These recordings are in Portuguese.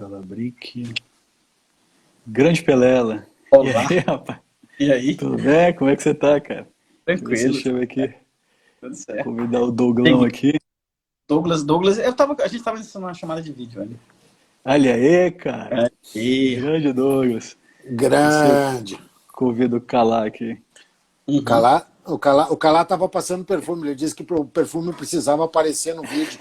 Calabric. Grande Pelela. Olá. E aí, rapaz? E aí? Tudo bem? Como é que você tá, cara? Tranquilo. Você chegou aqui, Tudo certo. convidar o Douglão aqui. Douglas, a gente tava numa chamada de vídeo ali. Olha aí, cara. E Grande Douglas. Você Grande. convida o Calá aqui. O Calá tava passando perfume. Ele disse que o perfume precisava aparecer no vídeo.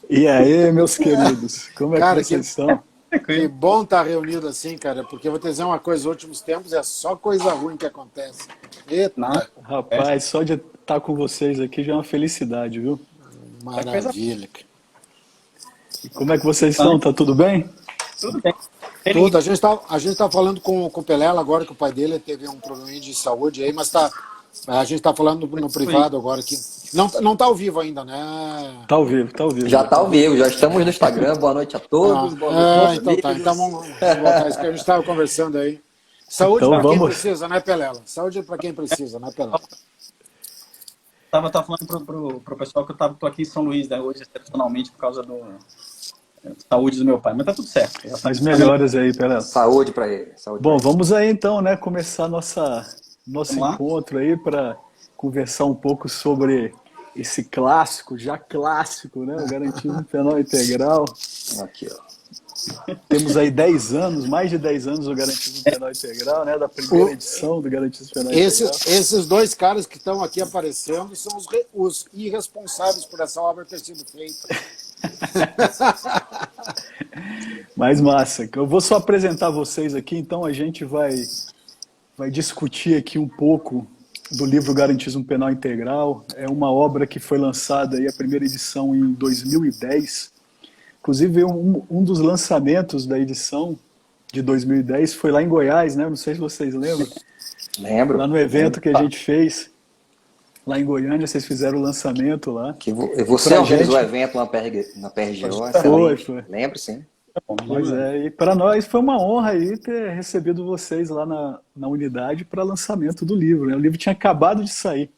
E aí, meus queridos? Como é Cara, que vocês estão? Que bom estar reunido assim, cara. Porque eu vou te dizer uma coisa: nos últimos tempos é só coisa ruim que acontece. Eita, Rapaz, só de estar com vocês aqui já é uma felicidade, viu? maravilha. E como é que vocês estão? Tá tudo bem? tudo bem. Tudo. A gente tá falando com o Pelela agora, que o pai dele teve um probleminha de saúde aí, mas a gente tá falando no privado agora aqui. Não tá ao vivo ainda, né? Tá ao vivo, tá ao vivo. Já está ao vivo, já estamos no Instagram. Boa noite a todos. Boa noite, Então tá. Então vamos voltar isso que a gente estava conversando aí. Saúde Então para quem vamos. precisa, né, Pelela? Saúde para quem precisa, né, Pelela? Tava falando pro pessoal que tô aqui em São Luís, né, hoje, excepcionalmente, por causa da saúde do meu pai. Mas tá tudo certo. As melhoras aí, Pelela. Saúde para ele. Saúde Bom, pra ele. vamos aí então, né, começar nosso Vamos lá? encontro aí para conversar um pouco sobre esse clássico, já clássico, né, o Garantismo Penal Integral. Aqui, ó. Temos aí 10 anos, mais de 10 anos do Garantismo Penal Integral, né, da primeira edição do Garantismo Penal Integral. Esses dois caras que estão aqui aparecendo são os irresponsáveis por essa obra ter sido feita. Mais massa. Eu vou só apresentar vocês aqui, então a gente vai discutir aqui um pouco do livro Garantismo Penal Integral. É uma obra que foi lançada aí, a primeira edição em 2010. Inclusive, um dos lançamentos da edição de 2010 foi lá em Goiás, né? Não sei se vocês lembram. Lembro. Lá no evento que a gente fez, lá em Goiânia, vocês fizeram o lançamento lá. Que você Pra organizou o gente- evento na PRGO. Foi, Excelente. foi. Lembro, sim. Pois é, e para nós foi uma honra aí ter recebido vocês lá na unidade para lançamento do livro, né? O livro tinha acabado de sair.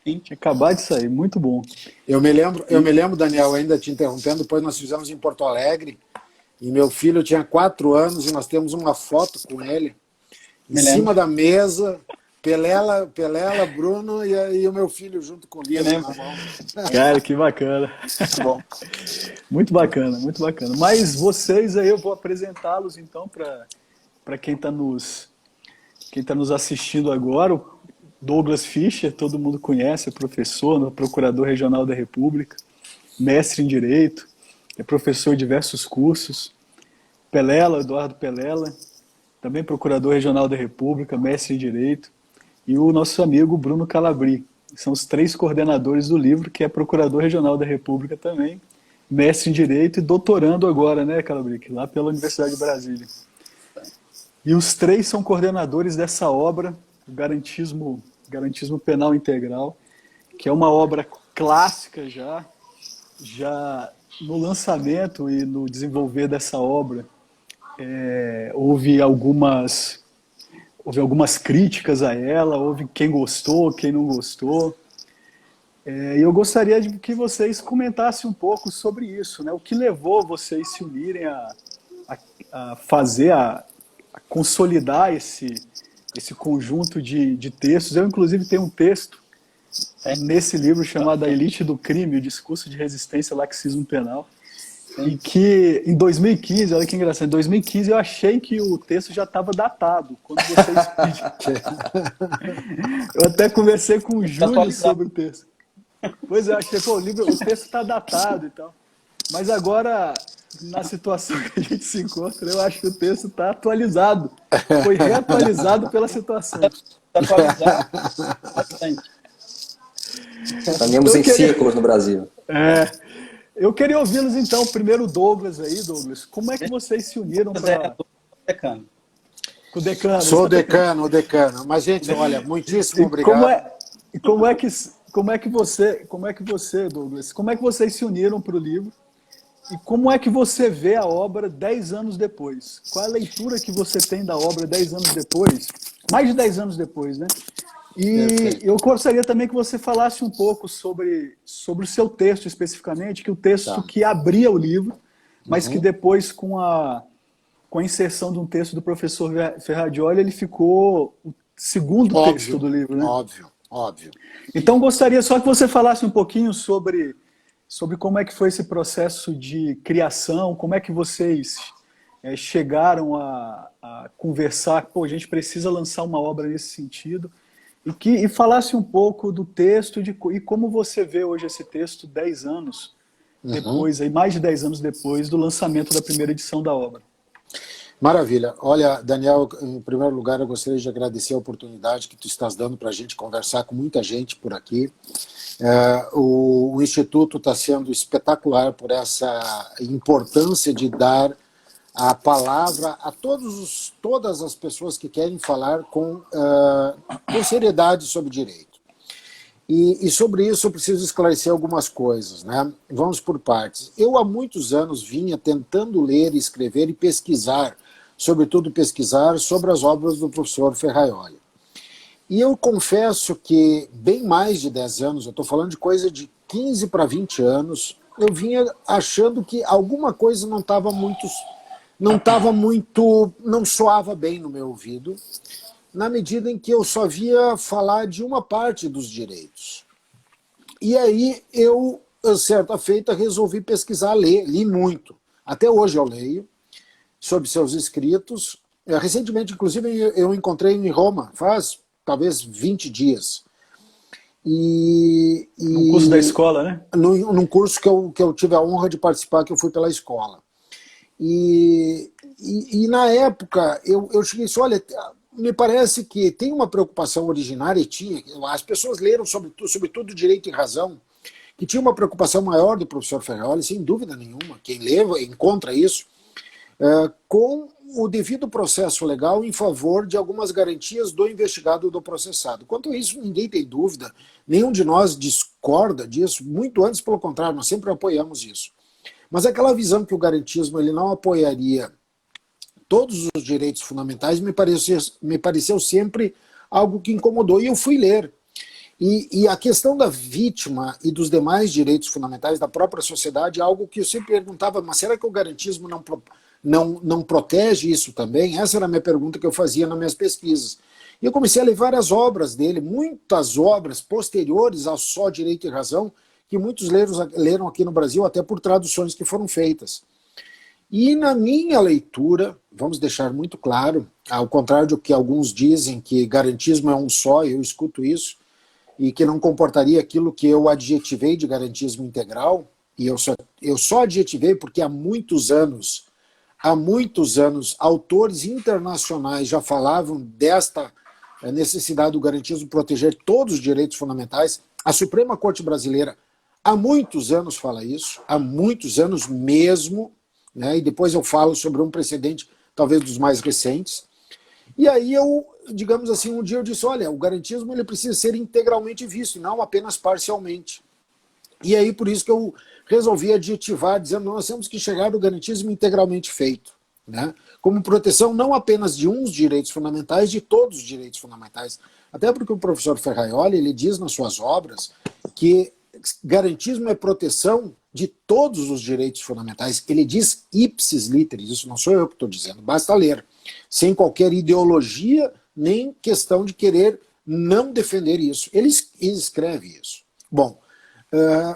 Sim. Tinha acabado de sair, muito bom. Eu me lembro, Daniel, ainda te interrompendo, depois nós fizemos em Porto Alegre, e meu filho tinha 4 anos, e nós temos uma foto com ele, em Me cima lembro. da mesa, Pelela, Bruno e o meu filho junto com o livro lembro. na mão. Cara, que bacana. Bom, Muito bacana, muito bacana. Mas vocês aí, eu vou apresentá-los então para quem está nos assistindo agora. O Douglas Fischer, todo mundo conhece, é professor, procurador regional da República, mestre em Direito, é professor em diversos cursos. Pelela, Eduardo Pelela, também procurador regional da República, mestre em Direito. E o nosso amigo Bruno Calabri. São os 3 coordenadores do livro, que é procurador regional da República também, mestre em Direito e doutorando agora, né, Calabri, lá pela Universidade de Brasília. E os 3 são coordenadores dessa obra, o Garantismo Penal Integral, que é uma obra clássica já no lançamento e no desenvolver dessa obra, houve algumas críticas a ela, houve quem gostou, quem não gostou. E eu gostaria de que vocês comentassem um pouco sobre isso, né? O que levou vocês se unirem a fazer, a consolidar esse conjunto de textos. Eu, inclusive, tenho um texto nesse livro chamado A Elite do Crime, o Discurso de Resistência ao Laxismo Penal, e que em 2015, olha que engraçado, em 2015 eu achei que o texto já estava datado, quando vocês pediram. Eu até conversei com o Júlio sobre o texto. Pois é, eu achei, o texto está datado e tal. Mas agora, na situação que a gente se encontra, eu acho que o texto está atualizado. Foi reatualizado pela situação. tá atualizado bastante. Caminhamos em círculos no Brasil. Eu queria ouvi-los então, primeiro o Douglas aí, Douglas. Como é que vocês se uniram para... Decano. Com o decano. Sou o decano. Mas, gente, olha, muitíssimo obrigado. Como é que você, Douglas, como é que vocês se uniram para o livro? E como é que você vê a obra 10 anos depois? Qual é a leitura que você tem da obra 10 anos depois? Mais de 10 anos depois, né? E Perfeito. eu gostaria também que você falasse um pouco sobre o seu texto especificamente, que o texto Tá. que abria o livro, mas que Uhum. depois, com a inserção de um texto do professor Ferradioli, ele ficou o segundo texto Óbvio, do livro, né? óbvio, óbvio. Então, gostaria só que você falasse um pouquinho sobre como é que foi esse processo de criação, como é que vocês chegaram a conversar, pô, a gente precisa lançar uma obra nesse sentido, e falasse um pouco do texto e como você vê hoje esse texto 10 anos Uhum. depois, aí, mais de 10 anos depois do lançamento da primeira edição da obra. Maravilha. Olha, Daniel, em primeiro lugar, eu gostaria de agradecer a oportunidade que tu estás dando para a gente conversar com muita gente por aqui. O Instituto está sendo espetacular por essa importância de dar a palavra a todas as pessoas que querem falar com seriedade sobre direito. E sobre isso eu preciso esclarecer algumas coisas, né? Vamos por partes. Eu há muitos anos vinha tentando ler, escrever e pesquisar, sobretudo pesquisar sobre as obras do professor Ferraioli. E eu confesso que bem mais de 10 anos, eu estou falando de coisa de 15 para 20 anos, eu vinha achando que alguma coisa não soava bem no meu ouvido, na medida em que eu só via falar de uma parte dos direitos. E aí eu, certa feita, resolvi pesquisar, li muito. Até hoje eu leio sobre seus escritos. Recentemente, inclusive, eu encontrei em Roma, faz talvez 20 dias. Num curso da escola, né? Num curso que eu tive a honra de participar, que eu fui pela escola. E na época, eu cheguei assim, olha, me parece que tem uma preocupação originária, e tinha, as pessoas leram sobretudo Direito e Razão, que tinha uma preocupação maior do professor Ferraioli, sem dúvida nenhuma, quem lê encontra isso, com o devido processo legal em favor de algumas garantias do investigado ou do processado. Quanto a isso, ninguém tem dúvida, nenhum de nós discorda disso, muito antes, pelo contrário, nós sempre apoiamos isso. Mas aquela visão que o garantismo ele não apoiaria todos os direitos fundamentais me pareceu sempre algo que incomodou. E eu fui ler. E a questão da vítima e dos demais direitos fundamentais da própria sociedade é algo que eu sempre perguntava, mas será que o garantismo não protege isso também? Essa era a minha pergunta que eu fazia nas minhas pesquisas. E eu comecei a ler várias obras dele, muitas obras posteriores ao Só Direito e Razão, que muitos leram aqui no Brasil, até por traduções que foram feitas. E na minha leitura, vamos deixar muito claro, ao contrário do que alguns dizem, que garantismo é um só, eu escuto isso, e que não comportaria aquilo que eu adjetivei de garantismo integral, e eu só adjetivei porque há muitos anos, autores internacionais já falavam desta necessidade do garantismo proteger todos os direitos fundamentais. A Suprema Corte Brasileira há muitos anos fala isso, há muitos anos mesmo, né? E depois eu falo sobre um precedente, talvez dos mais recentes. E aí eu, digamos assim, um dia eu disse, olha, o garantismo ele precisa ser integralmente visto, e não apenas parcialmente. E aí por isso que eu resolvi adjetivar, dizendo, nós temos que chegar no garantismo integralmente feito, né? Como proteção não apenas de uns direitos fundamentais, de todos os direitos fundamentais. Até porque o professor Ferraioli, ele diz nas suas obras que garantismo é proteção de todos os direitos fundamentais. Ele diz ipsis literis, isso não sou eu que estou dizendo, basta ler, sem qualquer ideologia, nem questão de querer não defender isso. Ele escreve isso. Bom,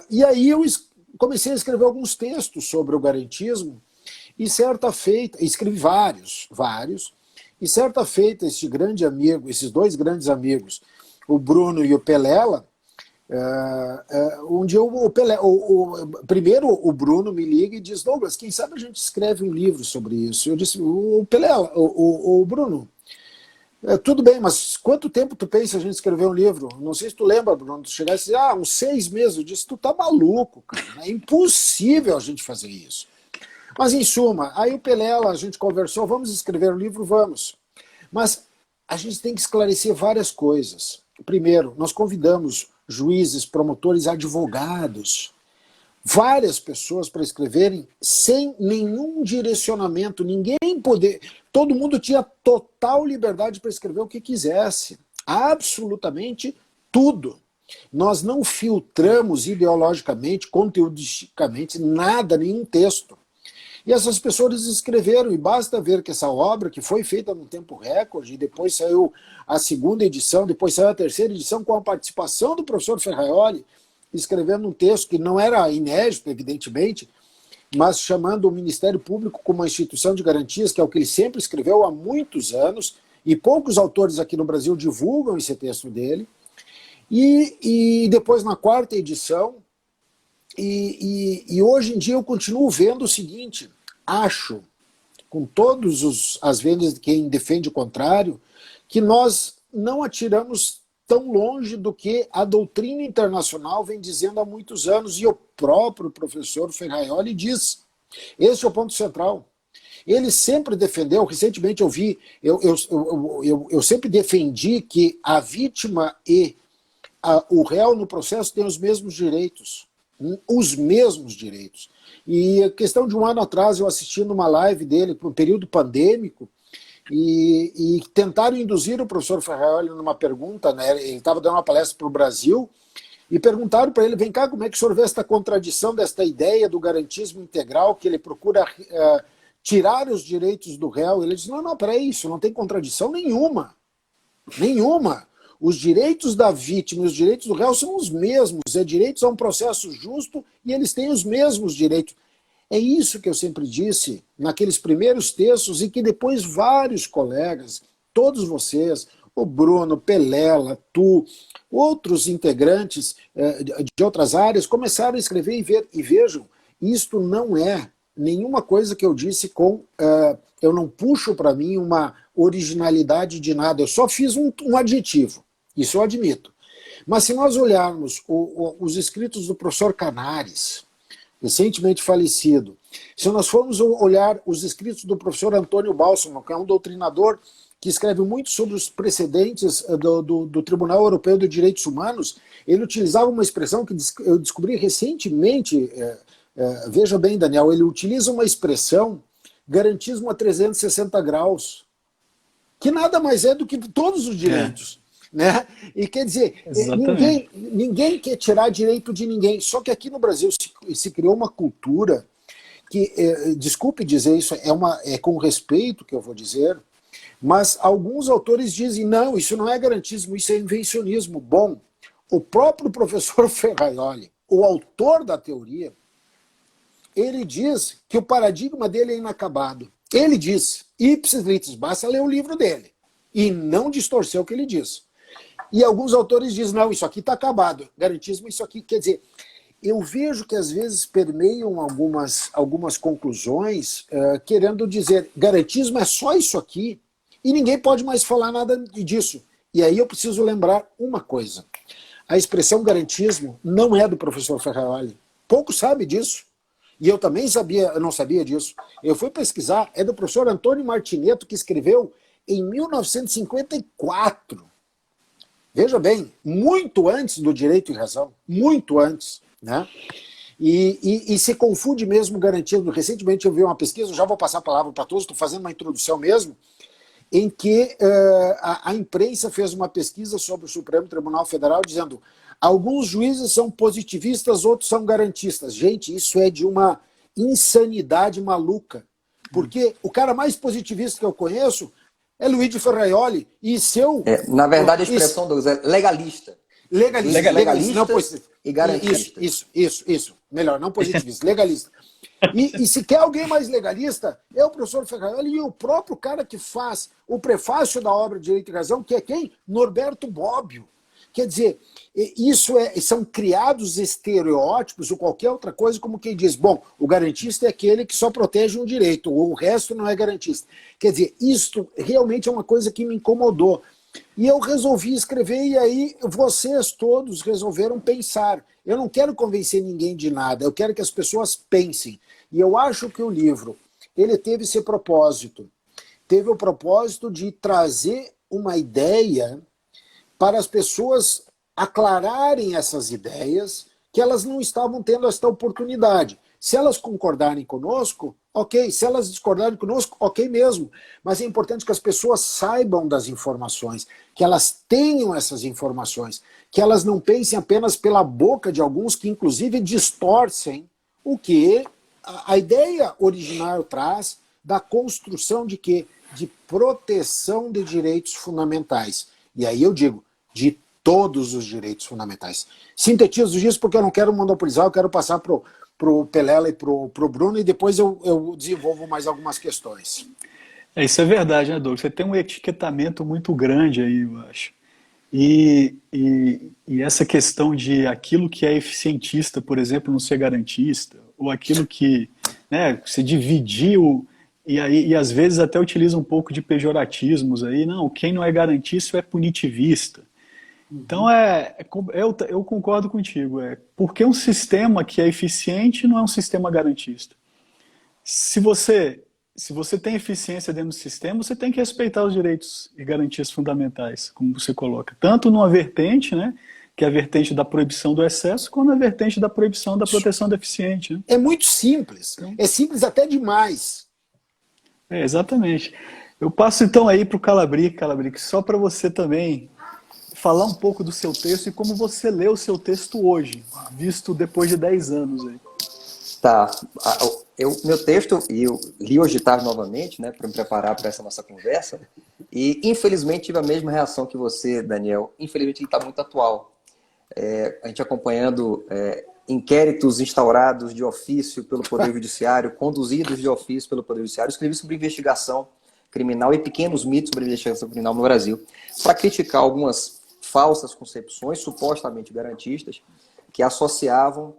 e aí eu comecei a escrever alguns textos sobre o garantismo, e certa feita, escrevi vários, e certa feita esses dois grandes amigos, o Bruno e o Pelela, um dia primeiro o Bruno me liga e diz, Douglas, quem sabe a gente escreve um livro sobre isso. Eu disse, o Bruno, tudo bem, mas quanto tempo tu pensa a gente escrever um livro? Não sei se tu lembra, Bruno, tu chegasse uns 6 meses. Eu disse, tu tá maluco, cara, é impossível a gente fazer isso. Mas em suma, aí o Pelela, a gente conversou, vamos escrever um livro, vamos. Mas a gente tem que esclarecer várias coisas. Primeiro, nós convidamos juízes, promotores, advogados, várias pessoas para escreverem sem nenhum direcionamento, todo mundo tinha total liberdade para escrever o que quisesse. absolutamente tudo. Nós não filtramos ideologicamente, conteudisticamente, nada, nenhum texto. E essas pessoas escreveram, e basta ver que essa obra, que foi feita num tempo recorde, e depois saiu a segunda edição, depois saiu a terceira edição, com a participação do professor Ferraioli, escrevendo um texto que não era inédito, evidentemente, mas chamando o Ministério Público como uma instituição de garantias, que é o que ele sempre escreveu há muitos anos, e poucos autores aqui no Brasil divulgam esse texto dele. E depois, na quarta edição, e hoje em dia eu continuo vendo o seguinte, acho, com todas as vendas de quem defende o contrário, que nós não atiramos tão longe do que a doutrina internacional vem dizendo há muitos anos, e o próprio professor Ferraioli diz. Esse é o ponto central. Ele sempre defendeu, recentemente eu sempre defendi que a vítima e o réu no processo têm os mesmos direitos. Os mesmos direitos. E a questão de um ano atrás, eu assisti numa live dele, por um período pandêmico, e tentaram induzir o professor Ferraioli numa pergunta, né? Ele estava dando uma palestra para o Brasil, e perguntaram para ele, vem cá, como é que o senhor vê esta contradição desta ideia do garantismo integral, que ele procura tirar os direitos do réu? Ele disse, não, peraí, isso não tem contradição nenhuma. Nenhuma. Os direitos da vítima e os direitos do réu são os mesmos, direitos a um processo justo e eles têm os mesmos direitos. É isso que eu sempre disse naqueles primeiros textos e que depois vários colegas, todos vocês, o Bruno, Pelela, tu, outros integrantes de outras áreas começaram a escrever e vejam, isto não é nenhuma coisa que eu disse eu não puxo para mim uma originalidade de nada, eu só fiz um adjetivo, isso eu admito. Mas se nós olharmos os escritos do professor Canares, recentemente falecido, se nós formos olhar os escritos do professor Antônio Bálsamo, que é um doutrinador que escreve muito sobre os precedentes do Tribunal Europeu de Direitos Humanos, ele utilizava uma expressão que eu descobri recentemente, veja bem, Daniel, ele utiliza uma expressão, garantismo a 360 graus, que nada mais é do que todos os direitos. Né? E quer dizer, ninguém quer tirar direito de ninguém, só que aqui no Brasil se criou uma cultura que, desculpe dizer isso, é com respeito que eu vou dizer, mas alguns autores dizem, não, isso não é garantismo, isso é invencionismo. Bom, o próprio professor Ferraioli, o autor da teoria, ele diz que o paradigma dele é inacabado. Ele diz, ipsis litis, basta ler o livro dele, e não distorcer o que ele diz. E alguns autores dizem, não, isso aqui está acabado. Garantismo, isso aqui, quer dizer, eu vejo que às vezes permeiam algumas conclusões querendo dizer, garantismo é só isso aqui, e ninguém pode mais falar nada disso. E aí eu preciso lembrar uma coisa. A expressão garantismo não é do professor Ferraioli. Pouco sabe disso. E eu também não sabia disso. Eu fui pesquisar, é do professor Antônio Martinetto, que escreveu em 1954. Veja bem, muito antes do direito e razão, muito antes, né? E se confunde mesmo garantismo. Recentemente eu vi uma pesquisa, já vou passar a palavra para todos, estou fazendo uma introdução mesmo, em que a imprensa fez uma pesquisa sobre o Supremo Tribunal Federal dizendo alguns juízes são positivistas, outros são garantistas. Gente, isso é de uma insanidade maluca, porque o cara mais positivista que eu conheço é Luigi Ferraioli, e seu... na verdade, a expressão, Douglas, é legalista. Legalista não, e garantista. Isso. Melhor, não positivista, legalista. E se quer alguém mais legalista, é o professor Ferraioli e o próprio cara que faz o prefácio da obra Direito e Razão, que é quem? Norberto Bobbio. Quer dizer, são criados estereótipos ou qualquer outra coisa, como quem diz, bom, o garantista é aquele que só protege um direito, o resto não é garantista. Quer dizer, isto realmente é uma coisa que me incomodou. E eu resolvi escrever, e aí vocês todos resolveram pensar. Eu não quero convencer ninguém de nada, eu quero que as pessoas pensem. E eu acho que o livro, ele teve esse propósito. Teve o propósito de trazer uma ideia para as pessoas aclararem essas ideias, que elas não estavam tendo esta oportunidade. Se elas concordarem conosco, ok. Se elas discordarem conosco, ok mesmo. Mas é importante que as pessoas saibam das informações, que elas tenham essas informações, que elas não pensem apenas pela boca de alguns que, inclusive, distorcem o que a ideia original traz da construção de quê? De proteção de direitos fundamentais. E aí eu digo, de todos os direitos fundamentais. Sintetizo isso porque eu não quero monopolizar, eu quero passar pro Pelela e pro Bruno, e depois eu desenvolvo mais algumas questões. Isso é verdade, né, Douglas? Você tem um etiquetamento muito grande aí, eu acho. E essa questão de aquilo que é eficientista, por exemplo, não ser garantista, ou aquilo que, né, se dividiu, e às vezes até utiliza um pouco de pejoratismos aí, não, quem não é garantista é punitivista. Então, eu concordo contigo, porque um sistema que é eficiente não é um sistema garantista. Se você tem eficiência dentro do sistema, você tem que respeitar os direitos e garantias fundamentais, como você coloca. Tanto numa vertente, né, que é a vertente da proibição do excesso, quanto na vertente da proibição da proteção da eficiente. Né? É muito simples. É simples até demais. Exatamente. Eu passo então aí para o Calabric, só para você também falar um pouco do seu texto e como você lê o seu texto hoje, visto depois de 10 anos. Aí. Tá. Meu texto, eu li hoje de tarde novamente, né, para me preparar para essa nossa conversa, e infelizmente tive a mesma reação que você, Daniel. Infelizmente ele está muito atual. A gente acompanhando inquéritos instaurados de ofício pelo Poder Judiciário, conduzidos de ofício pelo Poder Judiciário. Eu escrevi sobre investigação criminal e pequenos mitos sobre investigação criminal no Brasil, para criticar algumas falsas concepções supostamente garantistas que associavam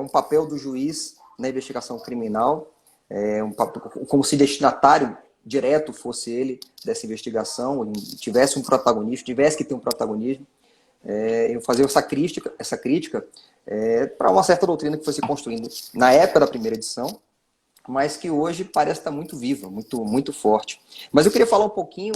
um papel do juiz na investigação criminal, como se destinatário direto fosse ele dessa investigação, tivesse um protagonismo, tivesse que ter um protagonismo. Eu fazia essa crítica para uma certa doutrina que foi se construindo na época da primeira edição, mas que hoje parece estar muito viva, muito, muito forte. Mas eu queria falar um pouquinho,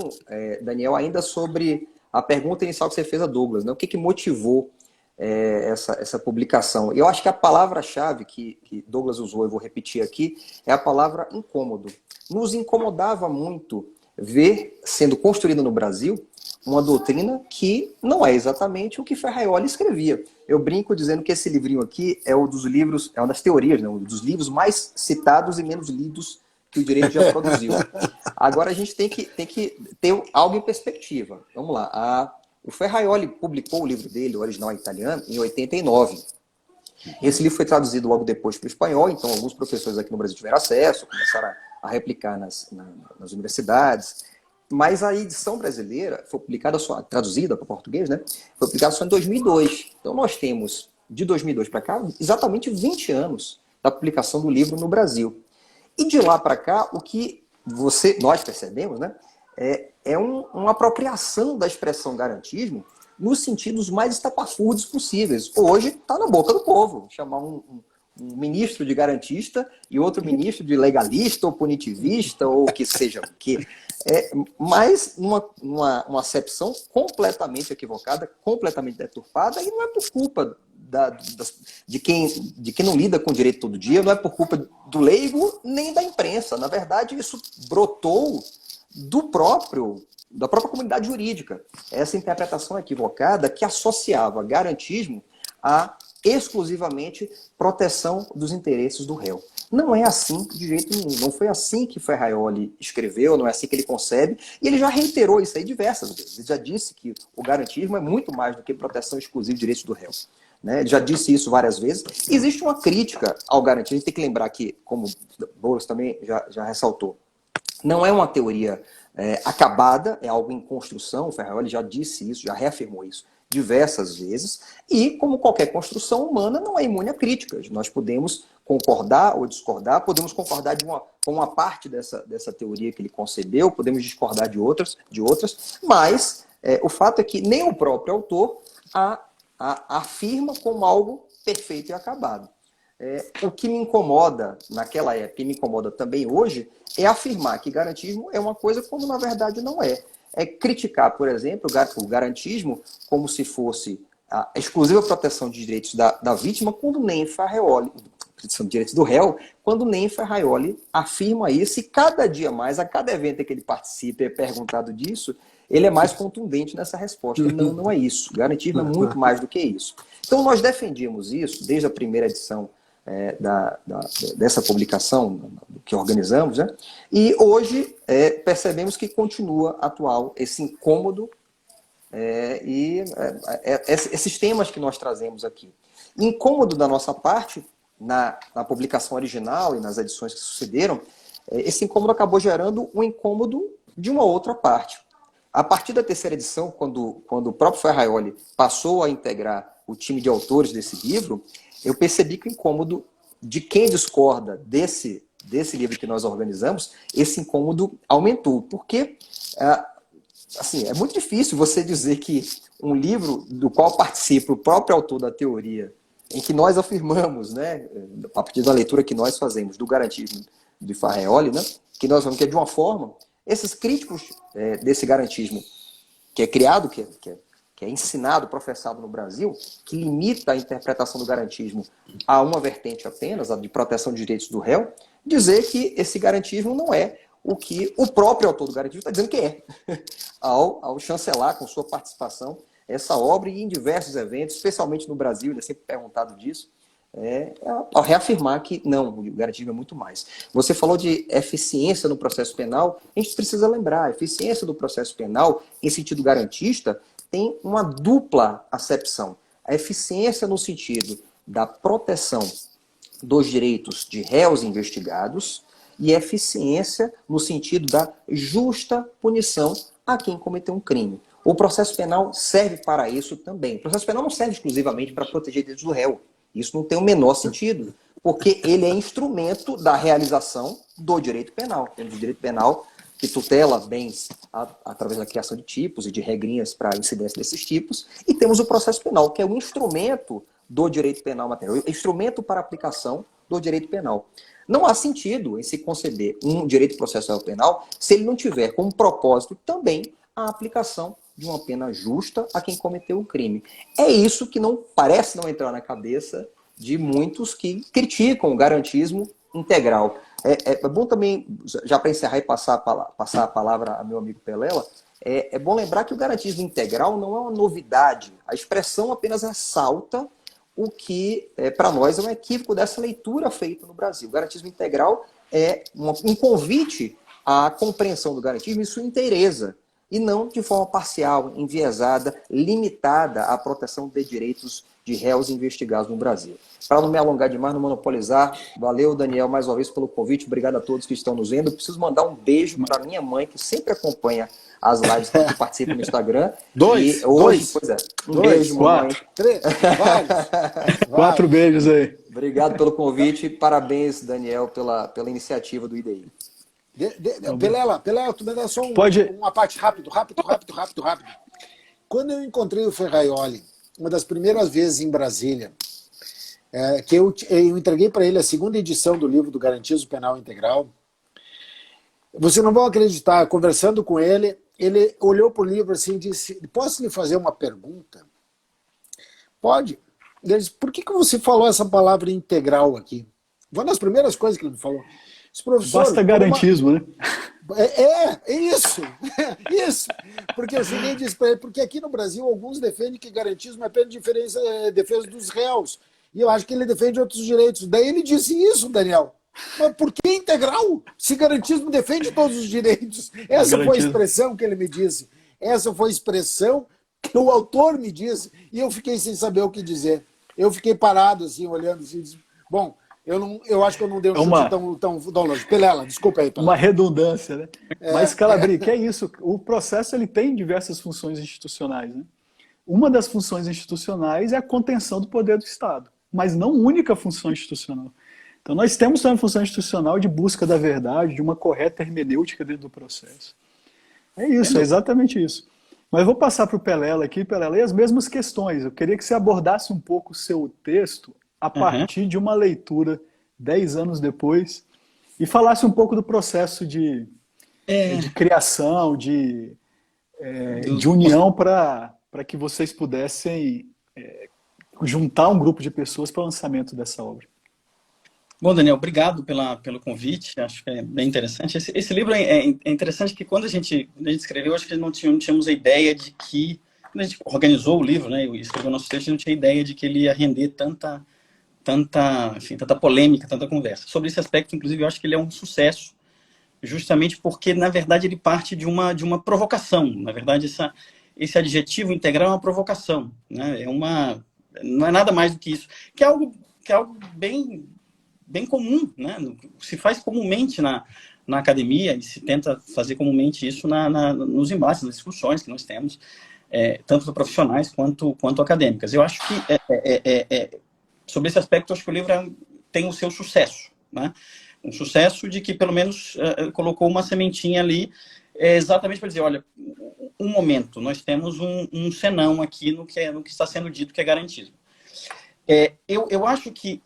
Daniel, ainda sobre a pergunta inicial que você fez a Douglas, né? O que motivou essa publicação? Eu acho que a palavra-chave que Douglas usou, eu vou repetir aqui, é a palavra incômodo. Nos incomodava muito ver sendo construída no Brasil uma doutrina que não é exatamente o que Ferraioli escrevia. Eu brinco dizendo que esse livrinho aqui é um dos livros, é uma das teorias, né, um dos livros mais citados e menos lidos que o direito já produziu. Agora a gente tem que ter algo em perspectiva. Vamos lá. O Ferraioli publicou o livro dele, o original italiano, em 89. Esse livro foi traduzido logo depois para o espanhol, então alguns professores aqui no Brasil tiveram acesso, começaram a replicar nas universidades. Mas a edição brasileira foi publicada só, traduzida para o português, né? Foi publicada só em 2002. Então nós temos, de 2002 para cá, exatamente 20 anos da publicação do livro no Brasil. E de lá para cá, o que nós percebemos, né? Uma apropriação da expressão garantismo nos sentidos mais estapafúrdios possíveis. Hoje está na boca do povo. Chamar um ministro de garantista e outro ministro de legalista ou punitivista ou que seja o quê. Mas numa acepção completamente equivocada, completamente deturpada, e não é por culpa de quem não lida com o direito todo dia, não é por culpa do leigo nem da imprensa. Na verdade, isso brotou da própria comunidade jurídica. Essa interpretação equivocada que associava garantismo a exclusivamente proteção dos interesses do réu. Não é assim de jeito nenhum. Não foi assim que Ferraioli escreveu, não é assim que ele concebe, e ele já reiterou isso aí diversas vezes. Ele já disse que o garantismo é muito mais do que proteção exclusiva de direitos do réu. Né? Ele já disse isso várias vezes. Existe uma crítica ao garantismo. A gente tem que lembrar que, como Boulos também já ressaltou, não é uma teoria acabada, é algo em construção. O Ferraioli já disse isso, já reafirmou isso diversas vezes, e como qualquer construção humana não é imune a críticas. Nós podemos concordar ou discordar, podemos concordar com uma parte dessa teoria que ele concebeu, podemos discordar de outras, mas o fato é que nem o próprio autor a afirma como algo perfeito e acabado. O que me incomoda naquela época e me incomoda também hoje é afirmar que garantismo é uma coisa quando na verdade não é. É criticar, por exemplo, o garantismo como se fosse a exclusiva proteção de direitos da vítima, quando nem proteção de direitos do réu, quando nem Ferraioli afirma isso, e cada dia mais, a cada evento em que ele participa e é perguntado disso, ele é mais contundente nessa resposta. Não, não é isso. O garantismo é muito mais do que isso. Então, nós defendíamos isso desde a primeira edição dessa publicação que organizamos, né? E hoje percebemos que continua atual esse incômodo esses temas que nós trazemos aqui. Incômodo da nossa parte, na publicação original e nas edições que sucederam, esse incômodo acabou gerando um incômodo de uma outra parte. A partir da terceira edição, quando o próprio Ferraioli passou a integrar o time de autores desse livro, eu percebi que o incômodo de quem discorda desse livro que nós organizamos, esse incômodo aumentou. Porque assim, é muito difícil você dizer que um livro do qual participa o próprio autor da teoria, em que nós afirmamos, né, a partir da leitura que nós fazemos do garantismo de Ferraioli, né, que nós vamos que é de uma forma, esses críticos desse garantismo que é criado, que é ensinado, professado no Brasil, que limita a interpretação do garantismo a uma vertente apenas, a de proteção de direitos do réu, dizer que esse garantismo não é o que o próprio autor do garantismo está dizendo que é, ao chancelar com sua participação essa obra e em diversos eventos, especialmente no Brasil, ele é sempre perguntado disso, ao reafirmar que não, o garantismo é muito mais. Você falou de eficiência no processo penal, a gente precisa lembrar, a eficiência do processo penal, em sentido garantista, tem uma dupla acepção. A eficiência no sentido da proteção dos direitos de réus investigados e eficiência no sentido da justa punição a quem cometeu um crime. O processo penal serve para isso também. O processo penal não serve exclusivamente para proteger direitos do réu. Isso não tem o menor sentido, porque ele é instrumento da realização do direito penal. Temos o direito penal que tutela bens através da criação de tipos e de regrinhas para a incidência desses tipos, e temos o processo penal, que é o instrumento do direito penal material, o instrumento para aplicação do direito penal. Não há sentido em se conceber um direito processual penal se ele não tiver como propósito também a aplicação de uma pena justa a quem cometeu o crime. É isso que não parece não entrar na cabeça de muitos que criticam o garantismo integral. É bom também, já para encerrar e passar a palavra a meu amigo Pelela, é bom lembrar que o garantismo integral não é uma novidade. A expressão apenas ressalta o que, para nós, é um equívoco dessa leitura feita no Brasil. O garantismo integral é um convite à compreensão do garantismo em sua inteireza, e não de forma parcial, enviesada, limitada à proteção de direitos de réus investigados no Brasil. Para não me alongar demais, não monopolizar, valeu, Daniel, mais uma vez pelo convite, obrigado a todos que estão nos vendo. Eu preciso mandar um beijo para minha mãe, que sempre acompanha as lives que participa no Instagram. Dois, beijo, quatro, mamãe. Três, vários. 4 beijos aí. Obrigado pelo convite, parabéns, Daniel, pela iniciativa do IDI. Pelela, tu me dá só uma parte rápido. Quando eu encontrei o Ferraioli, uma das primeiras vezes em Brasília, que eu entreguei para ele a segunda edição do livro do Garantismo Penal Integral, vocês não vão acreditar, conversando com ele, ele olhou para o livro assim e disse: posso lhe fazer uma pergunta? Pode. Ele disse: por que você falou essa palavra integral aqui? Foi uma das primeiras coisas que ele me falou. Basta garantismo, né? Isso. Porque eu cheguei e disse para ele, porque aqui no Brasil alguns defendem que garantismo é apenas defesa dos réus. E eu acho que ele defende outros direitos. Daí ele disse isso, Daniel. Mas por que integral? Se garantismo defende todos os direitos. Essa foi a expressão que ele me disse. Essa foi a expressão que o autor me disse. E eu fiquei sem saber o que dizer. Eu fiquei parado, assim, olhando assim. Bom, eu acho que eu não dei um chute tão longe. Pelela, desculpa aí. Pelela. Uma redundância, né? Mas, Calabri, que é isso? O processo ele tem diversas funções institucionais, né? Uma das funções institucionais é a contenção do poder do Estado, mas não única função institucional. Então, nós temos também a função institucional de busca da verdade, de uma correta hermenêutica dentro do processo. É isso, é exatamente isso. Mas eu vou passar para o Pelela aqui, Pelela, e as mesmas questões. Eu queria que você abordasse um pouco o seu texto a partir de uma leitura 10 anos depois e falasse um pouco do processo de criação, de união para que vocês pudessem juntar um grupo de pessoas para o lançamento dessa obra. Bom, Daniel, obrigado pelo convite. Acho que é bem interessante. Esse livro é interessante que quando a gente escreveu, acho que não tínhamos a ideia de que... Quando a gente organizou o livro, né, e escreveu o nosso texto, a gente não tinha ideia de que ele ia render tanta polêmica, tanta conversa. Sobre esse aspecto, inclusive, eu acho que ele é um sucesso, justamente porque, na verdade, ele parte de uma provocação. Na verdade, esse adjetivo integral é uma provocação, né? Não é nada mais do que isso. Que é algo bem comum, né? Se faz comumente na academia e se tenta fazer comumente isso nos embates, nas discussões que nós temos, tanto profissionais quanto acadêmicas. Eu acho que, sobre esse aspecto, acho que o livro tem o seu sucesso, né? Um sucesso de que, pelo menos, colocou uma sementinha ali, exatamente para dizer, olha, um momento, nós temos um senão aqui no que está sendo dito que é garantismo. Eu acho que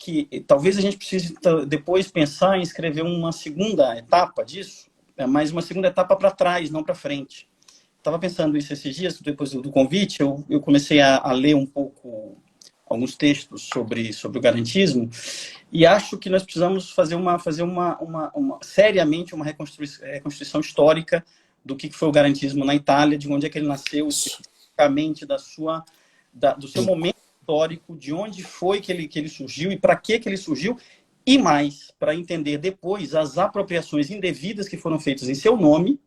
talvez a gente precise depois pensar em escrever uma segunda etapa disso, mas uma segunda etapa para trás, não para frente. Estava pensando isso esses dias, depois do convite, eu comecei a ler um pouco alguns textos sobre o garantismo, e acho que nós precisamos fazer seriamente uma reconstrução histórica do que foi o garantismo na Itália, de onde é que ele nasceu, especificamente do seu momento histórico, de onde foi que ele surgiu e para que ele surgiu, e mais, para entender depois as apropriações indevidas que foram feitas em seu nome,